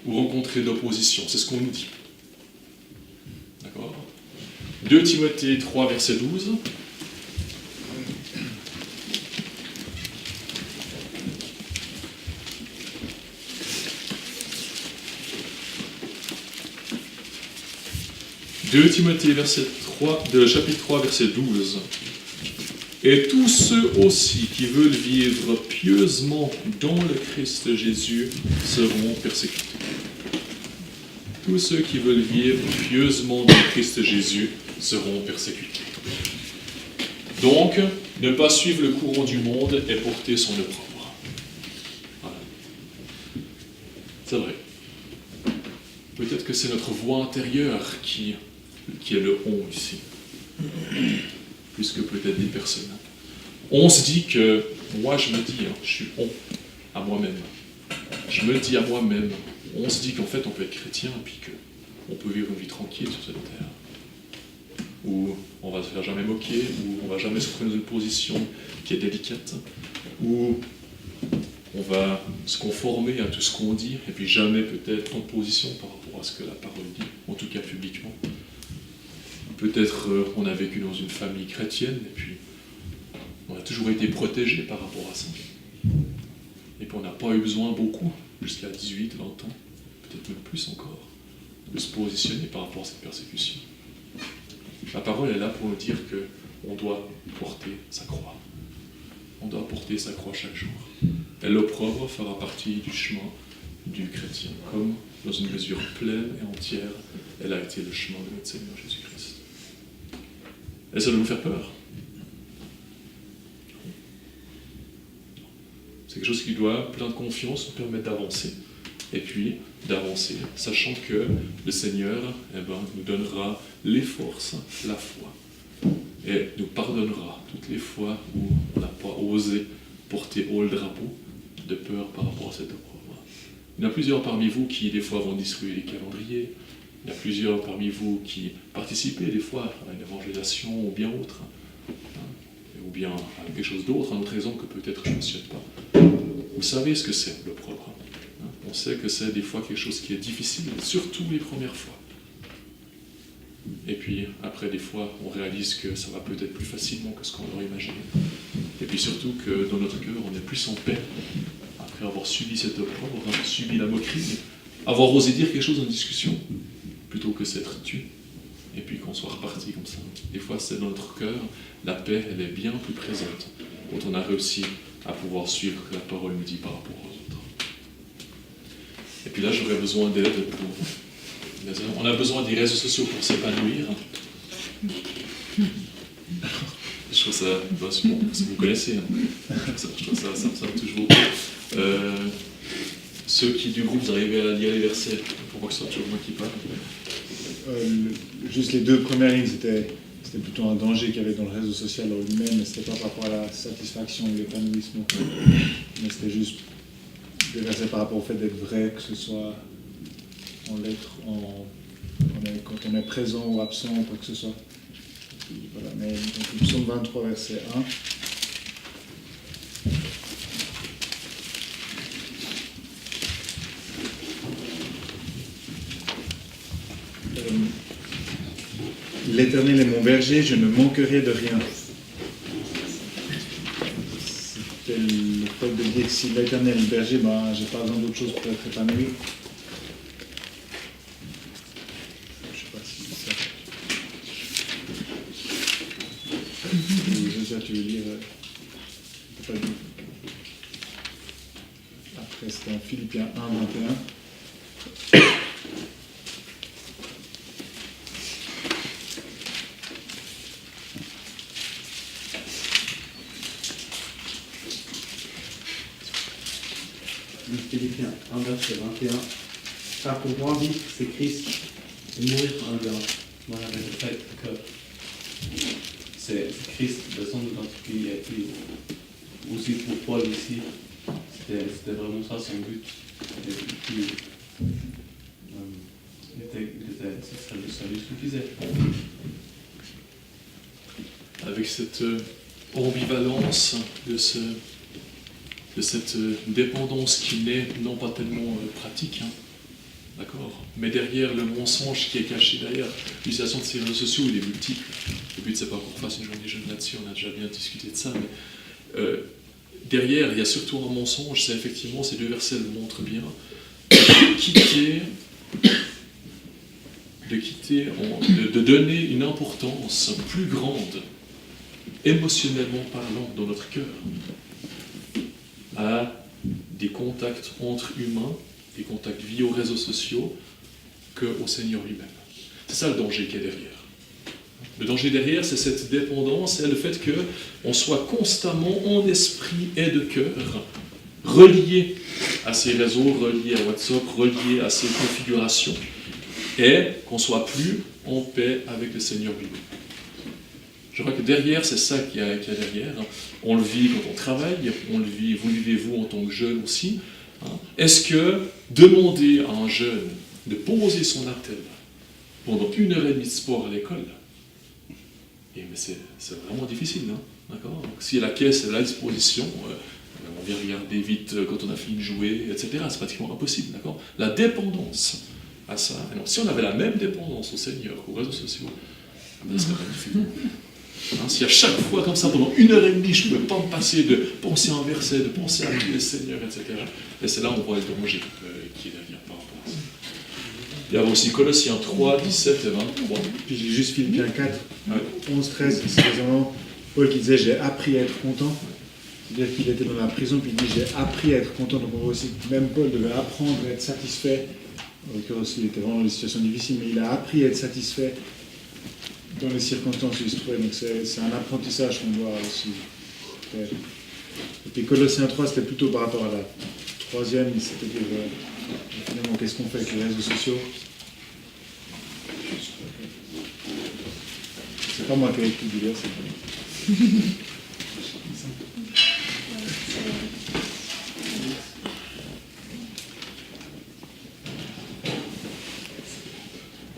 ou rencontrer d'opposition, c'est ce qu'on nous dit. D'accord ? 2 Timothée 3, verset 12. « 2 Timothée chapitre 3, verset 12. Et tous ceux aussi qui veulent vivre pieusement dans le Christ Jésus seront persécutés. » Tous ceux qui veulent vivre pieusement dans le Christ Jésus seront persécutés. Donc, ne pas suivre le courant du monde et porter son opprobre. Voilà. C'est vrai. Peut-être que c'est notre voix intérieure qui est le « on » ici, plus que peut-être des personnes. On se dit que, moi je me dis, je suis « on » à moi-même. Je me dis à moi-même, on se dit qu'en fait on peut être chrétien et puis qu'on peut vivre une vie tranquille sur cette terre. Où on va se faire jamais moquer, où on va jamais se trouver dans une position qui est délicate, où on va se conformer à tout ce qu'on dit, et puis jamais peut-être en position par rapport à ce que la parole dit, en tout cas publiquement. Peut-être on a vécu dans une famille chrétienne, et puis on a toujours été protégé par rapport à ça. Et puis on n'a pas eu besoin beaucoup, jusqu'à 18, 20 ans, peut-être même plus encore, de se positionner par rapport à cette persécution. La parole est là pour nous dire qu'on doit porter sa croix. On doit porter sa croix chaque jour. Et l'opprobre fera partie du chemin du chrétien, comme dans une mesure pleine et entière, elle a été le chemin de notre Seigneur Jésus-Christ. Et ça doit nous faire peur. C'est quelque chose qui doit, plein de confiance, nous permettre d'avancer. Et puis, d'avancer, sachant que le Seigneur nous donnera les forces, la foi, et nous pardonnera toutes les fois où on n'a pas osé porter haut le drapeau de peur par rapport à cette opprobre. Il y en a plusieurs parmi vous qui, des fois, vont distribuer les calendriers. Il y a plusieurs parmi vous qui participez, des fois, à une évangélisation ou bien autre, ou bien à quelque chose d'autre, un autre exemple que peut-être je ne mentionne pas. Vous savez ce que c'est, l'opprobre. On sait que c'est des fois quelque chose qui est difficile, surtout les premières fois. Et puis après, des fois, on réalise que ça va peut-être plus facilement que ce qu'on aurait imaginé. Et puis surtout que dans notre cœur, on est plus en paix après avoir subi cette opprobre, avoir subi la moquerie, avoir osé dire quelque chose en discussion, plutôt que s'être tué. Et puis qu'on soit reparti comme ça. Des fois, c'est dans notre cœur, la paix, elle est bien plus présente quand on a réussi à pouvoir suivre ce que la parole nous dit par rapport aux autres. Et puis là, j'aurais besoin d'aide pour... On a besoin des réseaux sociaux pour s'épanouir. Je trouve ça... Bon, vous connaissez. Je trouve ça me touche beaucoup. Ceux qui, du groupe, vous arrivez à lire les versets pour voir que ce soit toujours moi qui parle. Juste les 2 premières lignes, c'était plutôt un danger qu'il y avait dans le réseau social en lui-même, mais c'était pas par rapport à la satisfaction ou l'épanouissement. Mais c'était juste des versets par rapport au fait d'être vrai, que ce soit quand on est présent ou absent, ou quoi que ce soit. Voilà, mais donc, le psaume 23, verset 1. L'Éternel est mon berger, je ne manquerai de rien. C'était le fait de dire que si l'Éternel est le berger, ben, j'ai pas besoin d'autre chose pour être épanoui. Je sais pas si c'est ça. Tu veux lire pas dit. Après, c'était en Philippiens 1, 21. Philippiens 1, verset 21. Car pour moi, vivre, c'est Christ, et mourir en gain. Voilà, mais le fait que c'est Christ, de son identité, et puis aussi pour Paul ici, c'était vraiment ça son but. Et puis, ce serait le salut suffisait. Avec cette ambivalence de cette dépendance qui n'est non pas tellement pratique, hein, d'accord, mais derrière le mensonge qui est caché derrière l'utilisation de ces réseaux sociaux, il est multiple. Le but, c'est pas qu'on fasse une journée jeune là-dessus, on a déjà bien discuté de ça, mais derrière, il y a surtout un mensonge, c'est effectivement, ces deux versets le montrent bien, de donner une importance plus grande, émotionnellement parlant, dans notre cœur, à des contacts entre humains, des contacts via aux réseaux sociaux, qu'au Seigneur lui-même. C'est ça le danger qui est derrière. Le danger derrière, c'est cette dépendance et le fait qu'on soit constamment en esprit et de cœur relié à ces réseaux, relié à WhatsApp, relié à ces configurations, et qu'on ne soit plus en paix avec le Seigneur lui-même. Je crois que derrière, c'est ça qu'il y a derrière. On le vit quand on travaille, on le vit, vous le vivez-vous en tant que jeune aussi. Est-ce que demander à un jeune de poser son attel pendant 1h30 de sport à l'école, mais c'est vraiment difficile, hein, d'accord? Donc, si la caisse est à la disposition, on vient regarder vite quand on a fini de jouer, etc. C'est pratiquement impossible, d'accord? La dépendance à ça. Alors, si on avait la même dépendance au Seigneur qu'aux réseaux sociaux, ça serait magnifique. Hein, si à chaque fois comme ça, pendant 1h30, je ne pouvais pas me passer de penser à un verset, de penser à le Seigneur, etc. Et c'est là où on voit le danger qui est derrière par rapport à ça. Il y a aussi Colossiens 3, 17 et 23. Puis j'ai juste Philippiens 4, 11, 13, c'est vraiment Paul qui disait « j'ai appris à être content ». C'est-à-dire qu'il était dans la prison, puis il dit « j'ai appris à être content ». Donc on voit aussi que même Paul devait apprendre à être satisfait. En l'occurrence, il était vraiment dans des situations difficiles, mais il a appris à être satisfait dans les circonstances où il se trouvait. Donc c'est un apprentissage qu'on doit aussi faire. Et puis Colossiens 3, c'était plutôt par rapport à la troisième, c'est-à-dire finalement qu'est-ce qu'on fait avec les réseaux sociaux. C'est pas moi qui ai écrit du lire, c'est pas.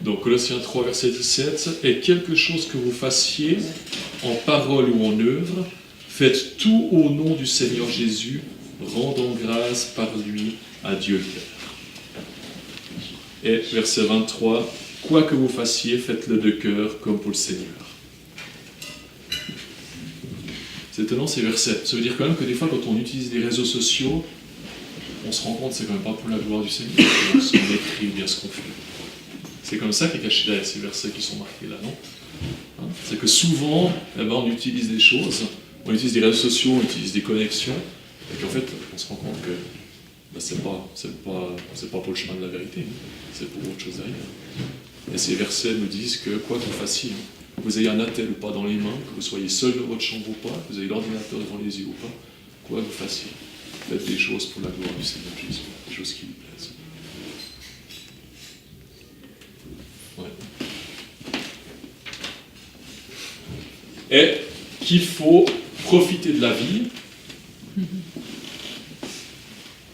Donc Colossiens 3, verset 17, « Et quelque chose que vous fassiez, en parole ou en œuvre, faites tout au nom du Seigneur Jésus, rendant grâce par lui à Dieu le Père. » Et verset 23, « Quoi que vous fassiez, faites-le de cœur, comme pour le Seigneur. » C'est étonnant ces versets. Ça veut dire quand même que des fois, quand on utilise les réseaux sociaux, on se rend compte que c'est quand même pas pour la gloire du Seigneur, ce qu'on écrit ou bien ce qu'on fait. C'est comme ça qui est caché derrière ces versets qui sont marqués là, non? C'est que souvent, on utilise des choses, on utilise des réseaux sociaux, on utilise des connexions, et qu'en fait, on se rend compte que c'est pas pour le chemin de la vérité, c'est pour autre chose derrière. Et ces versets nous disent que quoi que vous fassiez, que vous ayez un attel ou pas dans les mains, que vous soyez seul dans votre chambre ou pas, que vous ayez l'ordinateur devant les yeux ou pas, quoi que vous fassiez, faites des choses pour la gloire du Seigneur Jésus, des choses qui lui plaisent. Ouais. Et qu'il faut profiter de la vie.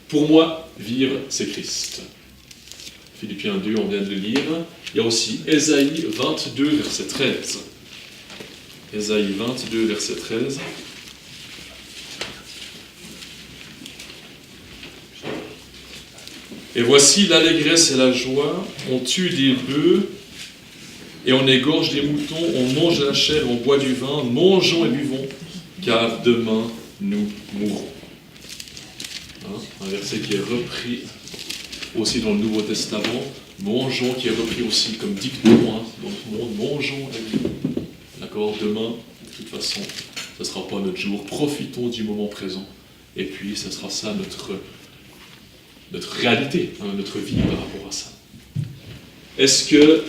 Pour moi, vivre, c'est Christ. Philippiens 2, on vient de le lire. Il y a aussi Ésaïe 22, verset 13. Ésaïe 22, verset 13. Et voici l'allégresse et la joie, on tue des bœufs et on égorge des moutons, on mange de la chair, on boit du vin, mangeons et buvons, car demain nous mourrons. Hein, un verset qui est repris aussi dans le Nouveau Testament, mangeons, qui est repris aussi comme dicton, hein, dans le monde, mangeons et buvons. D'accord, demain, de toute façon, ce ne sera pas notre jour, profitons du moment présent, et puis ce sera ça notre réalité, hein, notre vie par rapport à ça. Est-ce que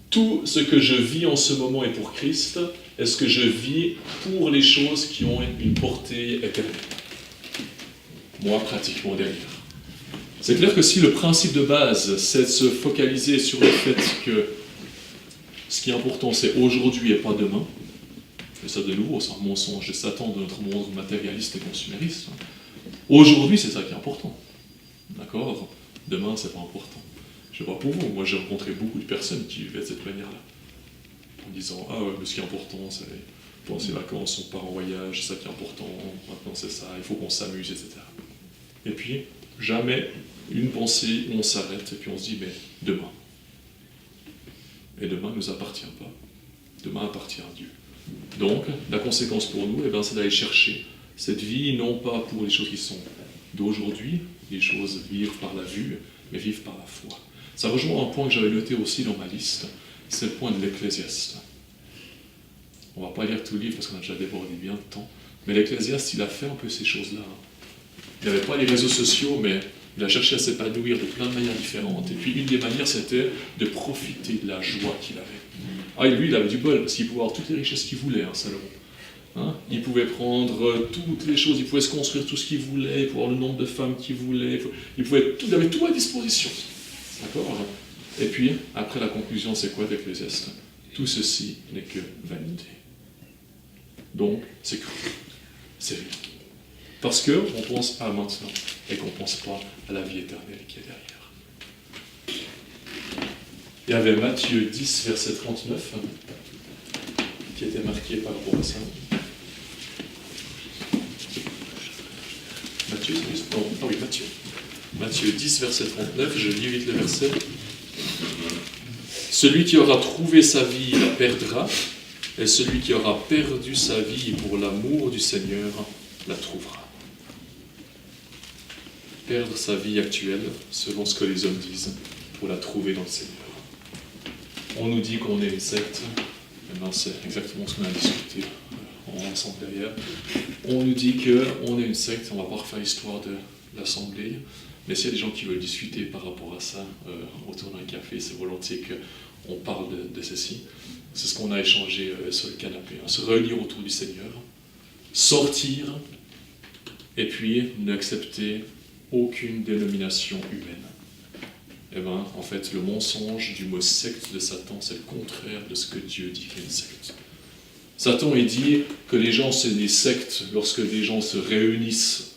tout ce que je vis en ce moment est pour Christ? Est-ce que je vis pour les choses qui ont une portée éternelle? Moi, pratiquement derrière. C'est clair que si le principe de base, c'est de se focaliser sur le fait que ce qui est important, c'est aujourd'hui et pas demain, et ça, de nouveau, c'est un mensonge de Satan de notre monde matérialiste et consumériste. Aujourd'hui, c'est ça qui est important. D'accord? Demain, c'est pas important. Je ne sais pas pour vous, moi j'ai rencontré beaucoup de personnes qui vivaient de cette manière-là. En disant, ah ouais, mais ce qui est important, c'est pendant ces vacances, on part en voyage, c'est ça qui est important, maintenant c'est ça, il faut qu'on s'amuse, etc. Et puis, jamais une pensée où on s'arrête et puis on se dit, mais demain. Et demain ne nous appartient pas. Demain appartient à Dieu. Donc, la conséquence pour nous, c'est d'aller chercher cette vie, non pas pour les choses qui sont d'aujourd'hui, les choses vivre par la vue, mais vivre par la foi. Ça rejoint un point que j'avais noté aussi dans ma liste, c'est le point de l'Ecclésiaste. On ne va pas lire tout le livre parce qu'on a déjà débordé bien de temps, mais l'Ecclésiaste, il a fait un peu ces choses-là. Il n'avait pas les réseaux sociaux, mais il a cherché à s'épanouir de plein de manières différentes. Et puis une des manières, c'était de profiter de la joie qu'il avait. Ah, et lui, il avait du bol, parce qu'il pouvait avoir toutes les richesses qu'il voulait, hein, Salomon. Hein, il pouvait prendre toutes les choses, il pouvait se construire tout ce qu'il voulait, il pouvait avoir le nombre de femmes qu'il voulait, il avait tout à disposition. D'accord? Et puis, après la conclusion, c'est quoi d'Ecclésiaste? Tout ceci n'est que vanité. Donc, c'est cru. C'est rien. Parce qu'on pense à maintenant et qu'on ne pense pas à la vie éternelle qui est derrière. Il y avait Matthieu 10, verset 39, qui était marqué par rapport à ça. Matthieu, Matthieu. Matthieu 10, verset 39, je lis vite le verset. Celui qui aura trouvé sa vie la perdra, et celui qui aura perdu sa vie pour l'amour du Seigneur la trouvera. Perdre sa vie actuelle, selon ce que les hommes disent, pour la trouver dans le Seigneur. On nous dit qu'on est une secte, maintenant c'est exactement ce qu'on a discuté ensemble derrière. On nous dit qu'on est une secte, on va pas refaire l'histoire de l'Assemblée, mais s'il y a des gens qui veulent discuter par rapport à ça, autour d'un café, c'est volontiers qu'on parle de ceci. C'est ce qu'on a échangé sur le canapé, hein. Se réunir autour du Seigneur, sortir, et puis n'accepter aucune dénomination humaine. Eh bien, en fait, le mensonge du mot secte de Satan, c'est le contraire de ce que Dieu dit qu'est une secte. Satan, il dit que les gens, c'est des sectes lorsque des gens se réunissent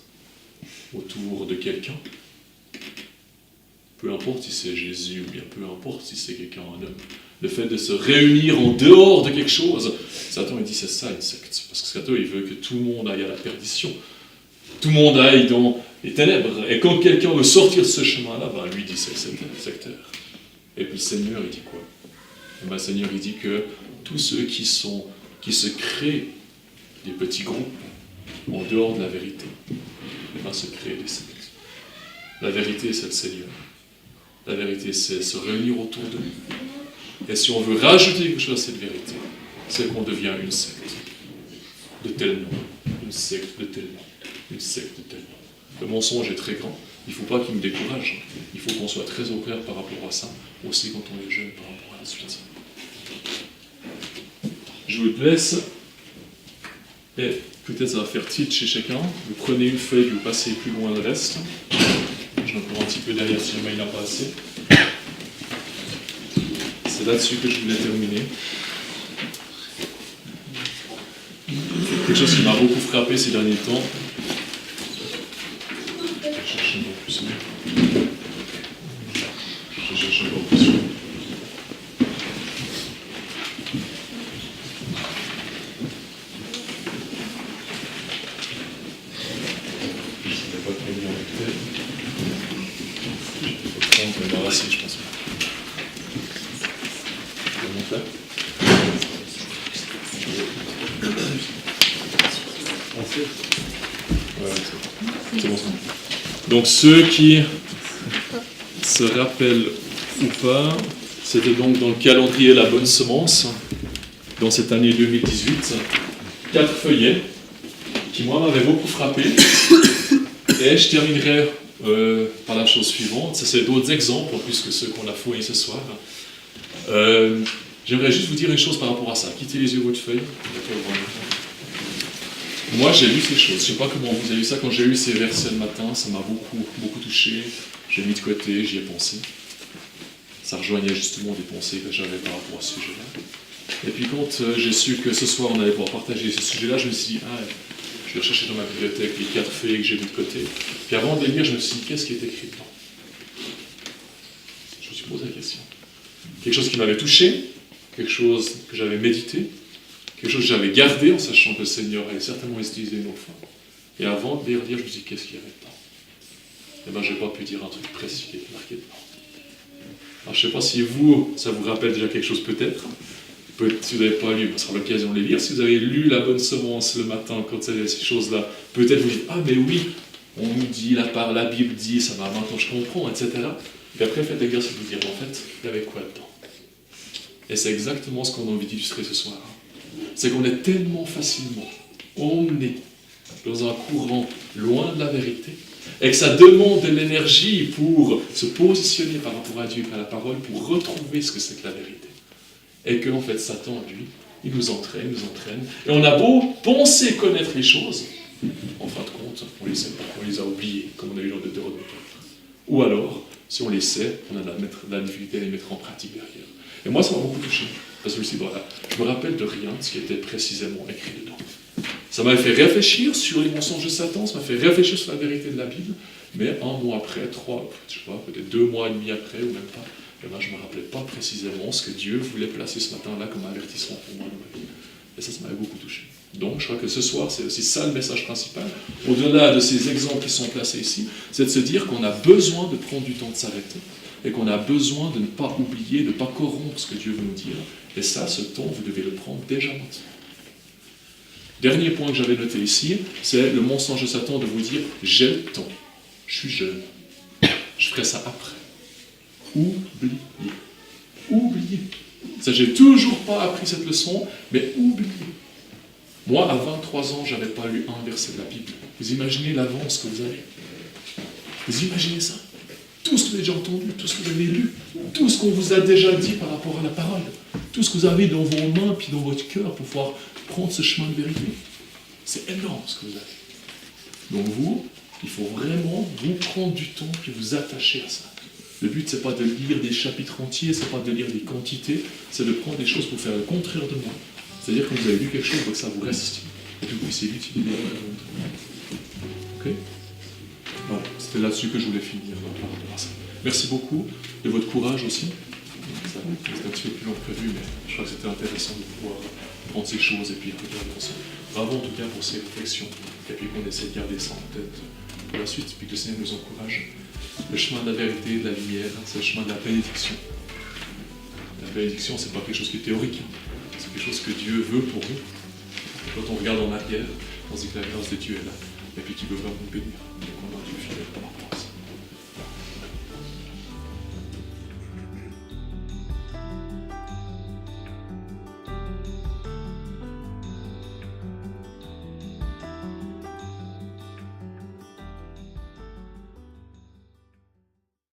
autour de quelqu'un. Peu importe si c'est Jésus ou bien peu importe si c'est quelqu'un, un homme. Le fait de se réunir en dehors de quelque chose, Satan, il dit c'est ça une secte. Parce que Satan, il veut que tout le monde aille à la perdition. Tout le monde aille dans les ténèbres. Et quand quelqu'un veut sortir de ce chemin-là, ben, lui dit c'est le secteur. Et puis le Seigneur, il dit quoi? Et ben, le Seigneur, il dit que tous ceux qui se créent des petits groupes en dehors de la vérité, et ben, se créent des sectes. La vérité, c'est le Seigneur. La vérité, c'est se réunir autour de lui. Et si on veut rajouter quelque chose à cette vérité, c'est qu'on devient une secte. De tel nom. Une secte de tel nom. Une secte de tel nom. Le mensonge est très grand. Il ne faut pas qu'il me décourage. Il faut qu'on soit très au clair par rapport à ça, aussi quand on est jeune par rapport à la suite. Je vous laisse. Et peut-être ça va faire titre chez chacun. Vous prenez une feuille, vous passez plus loin le reste. Je vais prendre un petit peu derrière si jamais il n'a pas assez. C'est là-dessus que je voulais terminer. Quelque chose qui m'a beaucoup frappé ces derniers temps. Je cherche un peu plus. Je cherche un peu plus. montrer. Ouais, c'est bon, ça. Donc ceux qui se rappellent ou pas, c'était donc dans le calendrier La Bonne Semence, dans cette année 2018, 4 feuillets qui moi m'avaient beaucoup frappé. Et je terminerai par la chose suivante. Ça, c'est d'autres exemples en plus que ceux qu'on a fouillés ce soir. J'aimerais juste vous dire une chose par rapport à ça. Quittez les yeux votre feuille. Moi, j'ai lu ces choses. Je ne sais pas comment vous avez lu ça. Quand j'ai lu ces versets le matin, ça m'a beaucoup touché. J'ai mis de côté, j'y ai pensé. Ça rejoignait justement des pensées que j'avais par rapport à ce sujet-là. Et puis quand j'ai su que ce soir on allait pouvoir partager ce sujet-là, je me suis dit, je vais rechercher dans ma bibliothèque les 4 feuillets que j'ai mis de côté. Puis avant de les lire, je me suis dit, qu'est-ce qui est écrit dedans? Je me suis posé la question. Quelque chose qui m'avait touché, quelque chose que j'avais médité, quelque chose que j'avais gardé en sachant que le Seigneur allait certainement utiliser une autre fois. Et avant de les relire, je me suis dit, qu'est-ce qu'il y avait dedans? Eh bien, je n'ai pas pu dire un truc précis qui était marqué dedans. Alors, je ne sais pas si vous, ça vous rappelle déjà quelque chose peut-être. Si vous n'avez pas lu, ce sera l'occasion de les lire. Si vous avez lu La Bonne Semence le matin, quand il y a ces choses-là, peut-être vous dites, ah mais oui, on nous dit, la Bible dit, ça va, maintenant je comprends, etc. Et après, faites l'exercice de vous dire, en fait, il y avait quoi dedans? Et c'est exactement ce qu'on a envie d'illustrer ce soir. C'est qu'on est tellement facilement emmené dans un courant loin de la vérité, et que ça demande de l'énergie pour se positionner par rapport à Dieu et à la parole, pour retrouver ce que c'est que la vérité. Et que, en fait, Satan, lui, il nous entraîne, et on a beau penser connaître les choses, en fin de compte, on les sait pas, on les a oubliées, comme on a eu dans le Deutéronome. Ou alors, si on les sait, on a la difficulté à les mettre en pratique derrière. Et moi, ça m'a beaucoup touché, parce que je me suis dit, voilà, je me rappelle de rien de ce qui était précisément écrit dedans. Ça m'a fait réfléchir sur les mensonges de Satan, ça m'a fait réfléchir sur la vérité de la Bible, mais 1 mois après, 3, je sais pas, peut-être 2 mois et demi après, ou même pas, et ben, je ne me rappelais pas précisément ce que Dieu voulait placer ce matin-là comme avertissement pour moi dans ma vie. Et ça m'avait beaucoup touché. Donc, je crois que ce soir, c'est aussi ça le message principal. Au-delà de ces exemples qui sont placés ici, c'est de se dire qu'on a besoin de prendre du temps de s'arrêter et qu'on a besoin de ne pas oublier, de ne pas corrompre ce que Dieu veut nous dire. Et ça, ce temps, vous devez le prendre déjà maintenant. Dernier point que j'avais noté ici, c'est le mensonge de Satan de vous dire « j'ai le temps, je suis jeune, je ferai ça après ». Oubliez. Ça, j'ai toujours pas appris cette leçon, mais oubliez. Moi, à 23 ans, je n'avais pas lu un verset de la Bible. Vous imaginez l'avance que vous avez? Vous imaginez ça? Tout ce que vous avez déjà entendu, tout ce que vous avez lu, tout ce qu'on vous a déjà dit par rapport à la parole, tout ce que vous avez dans vos mains puis dans votre cœur pour pouvoir prendre ce chemin de vérité. C'est énorme ce que vous avez. Donc vous, il faut vraiment vous prendre du temps puis vous attacher à ça. Le but, c'est pas de lire des chapitres entiers, c'est pas de lire des quantités, c'est de prendre des choses pour faire le contraire de moi. C'est-à-dire que vous avez lu quelque chose, donc ça vous reste. Et que vous puissiez l'utiliser. Ok? Voilà, c'était là-dessus que je voulais finir par rapport à ça. Merci beaucoup de votre courage aussi. Ça, c'était un petit peu plus long que prévu, mais je crois que c'était intéressant de pouvoir prendre ces choses et puis regarder ensemble. Bravo en tout cas pour ces réflexions, et puis qu'on essaie de garder ça en tête pour la suite, puis que le Seigneur nous encourage. Le chemin de la vérité, de la lumière, c'est le chemin de la bénédiction. La bénédiction, c'est pas quelque chose qui est théorique, c'est quelque chose que Dieu veut pour nous. Et quand on regarde en arrière, on se dit que la grâce de Dieu est là, et puis qu'il veut vraiment nous bénir. Donc on a Dieu fidèle par rapport.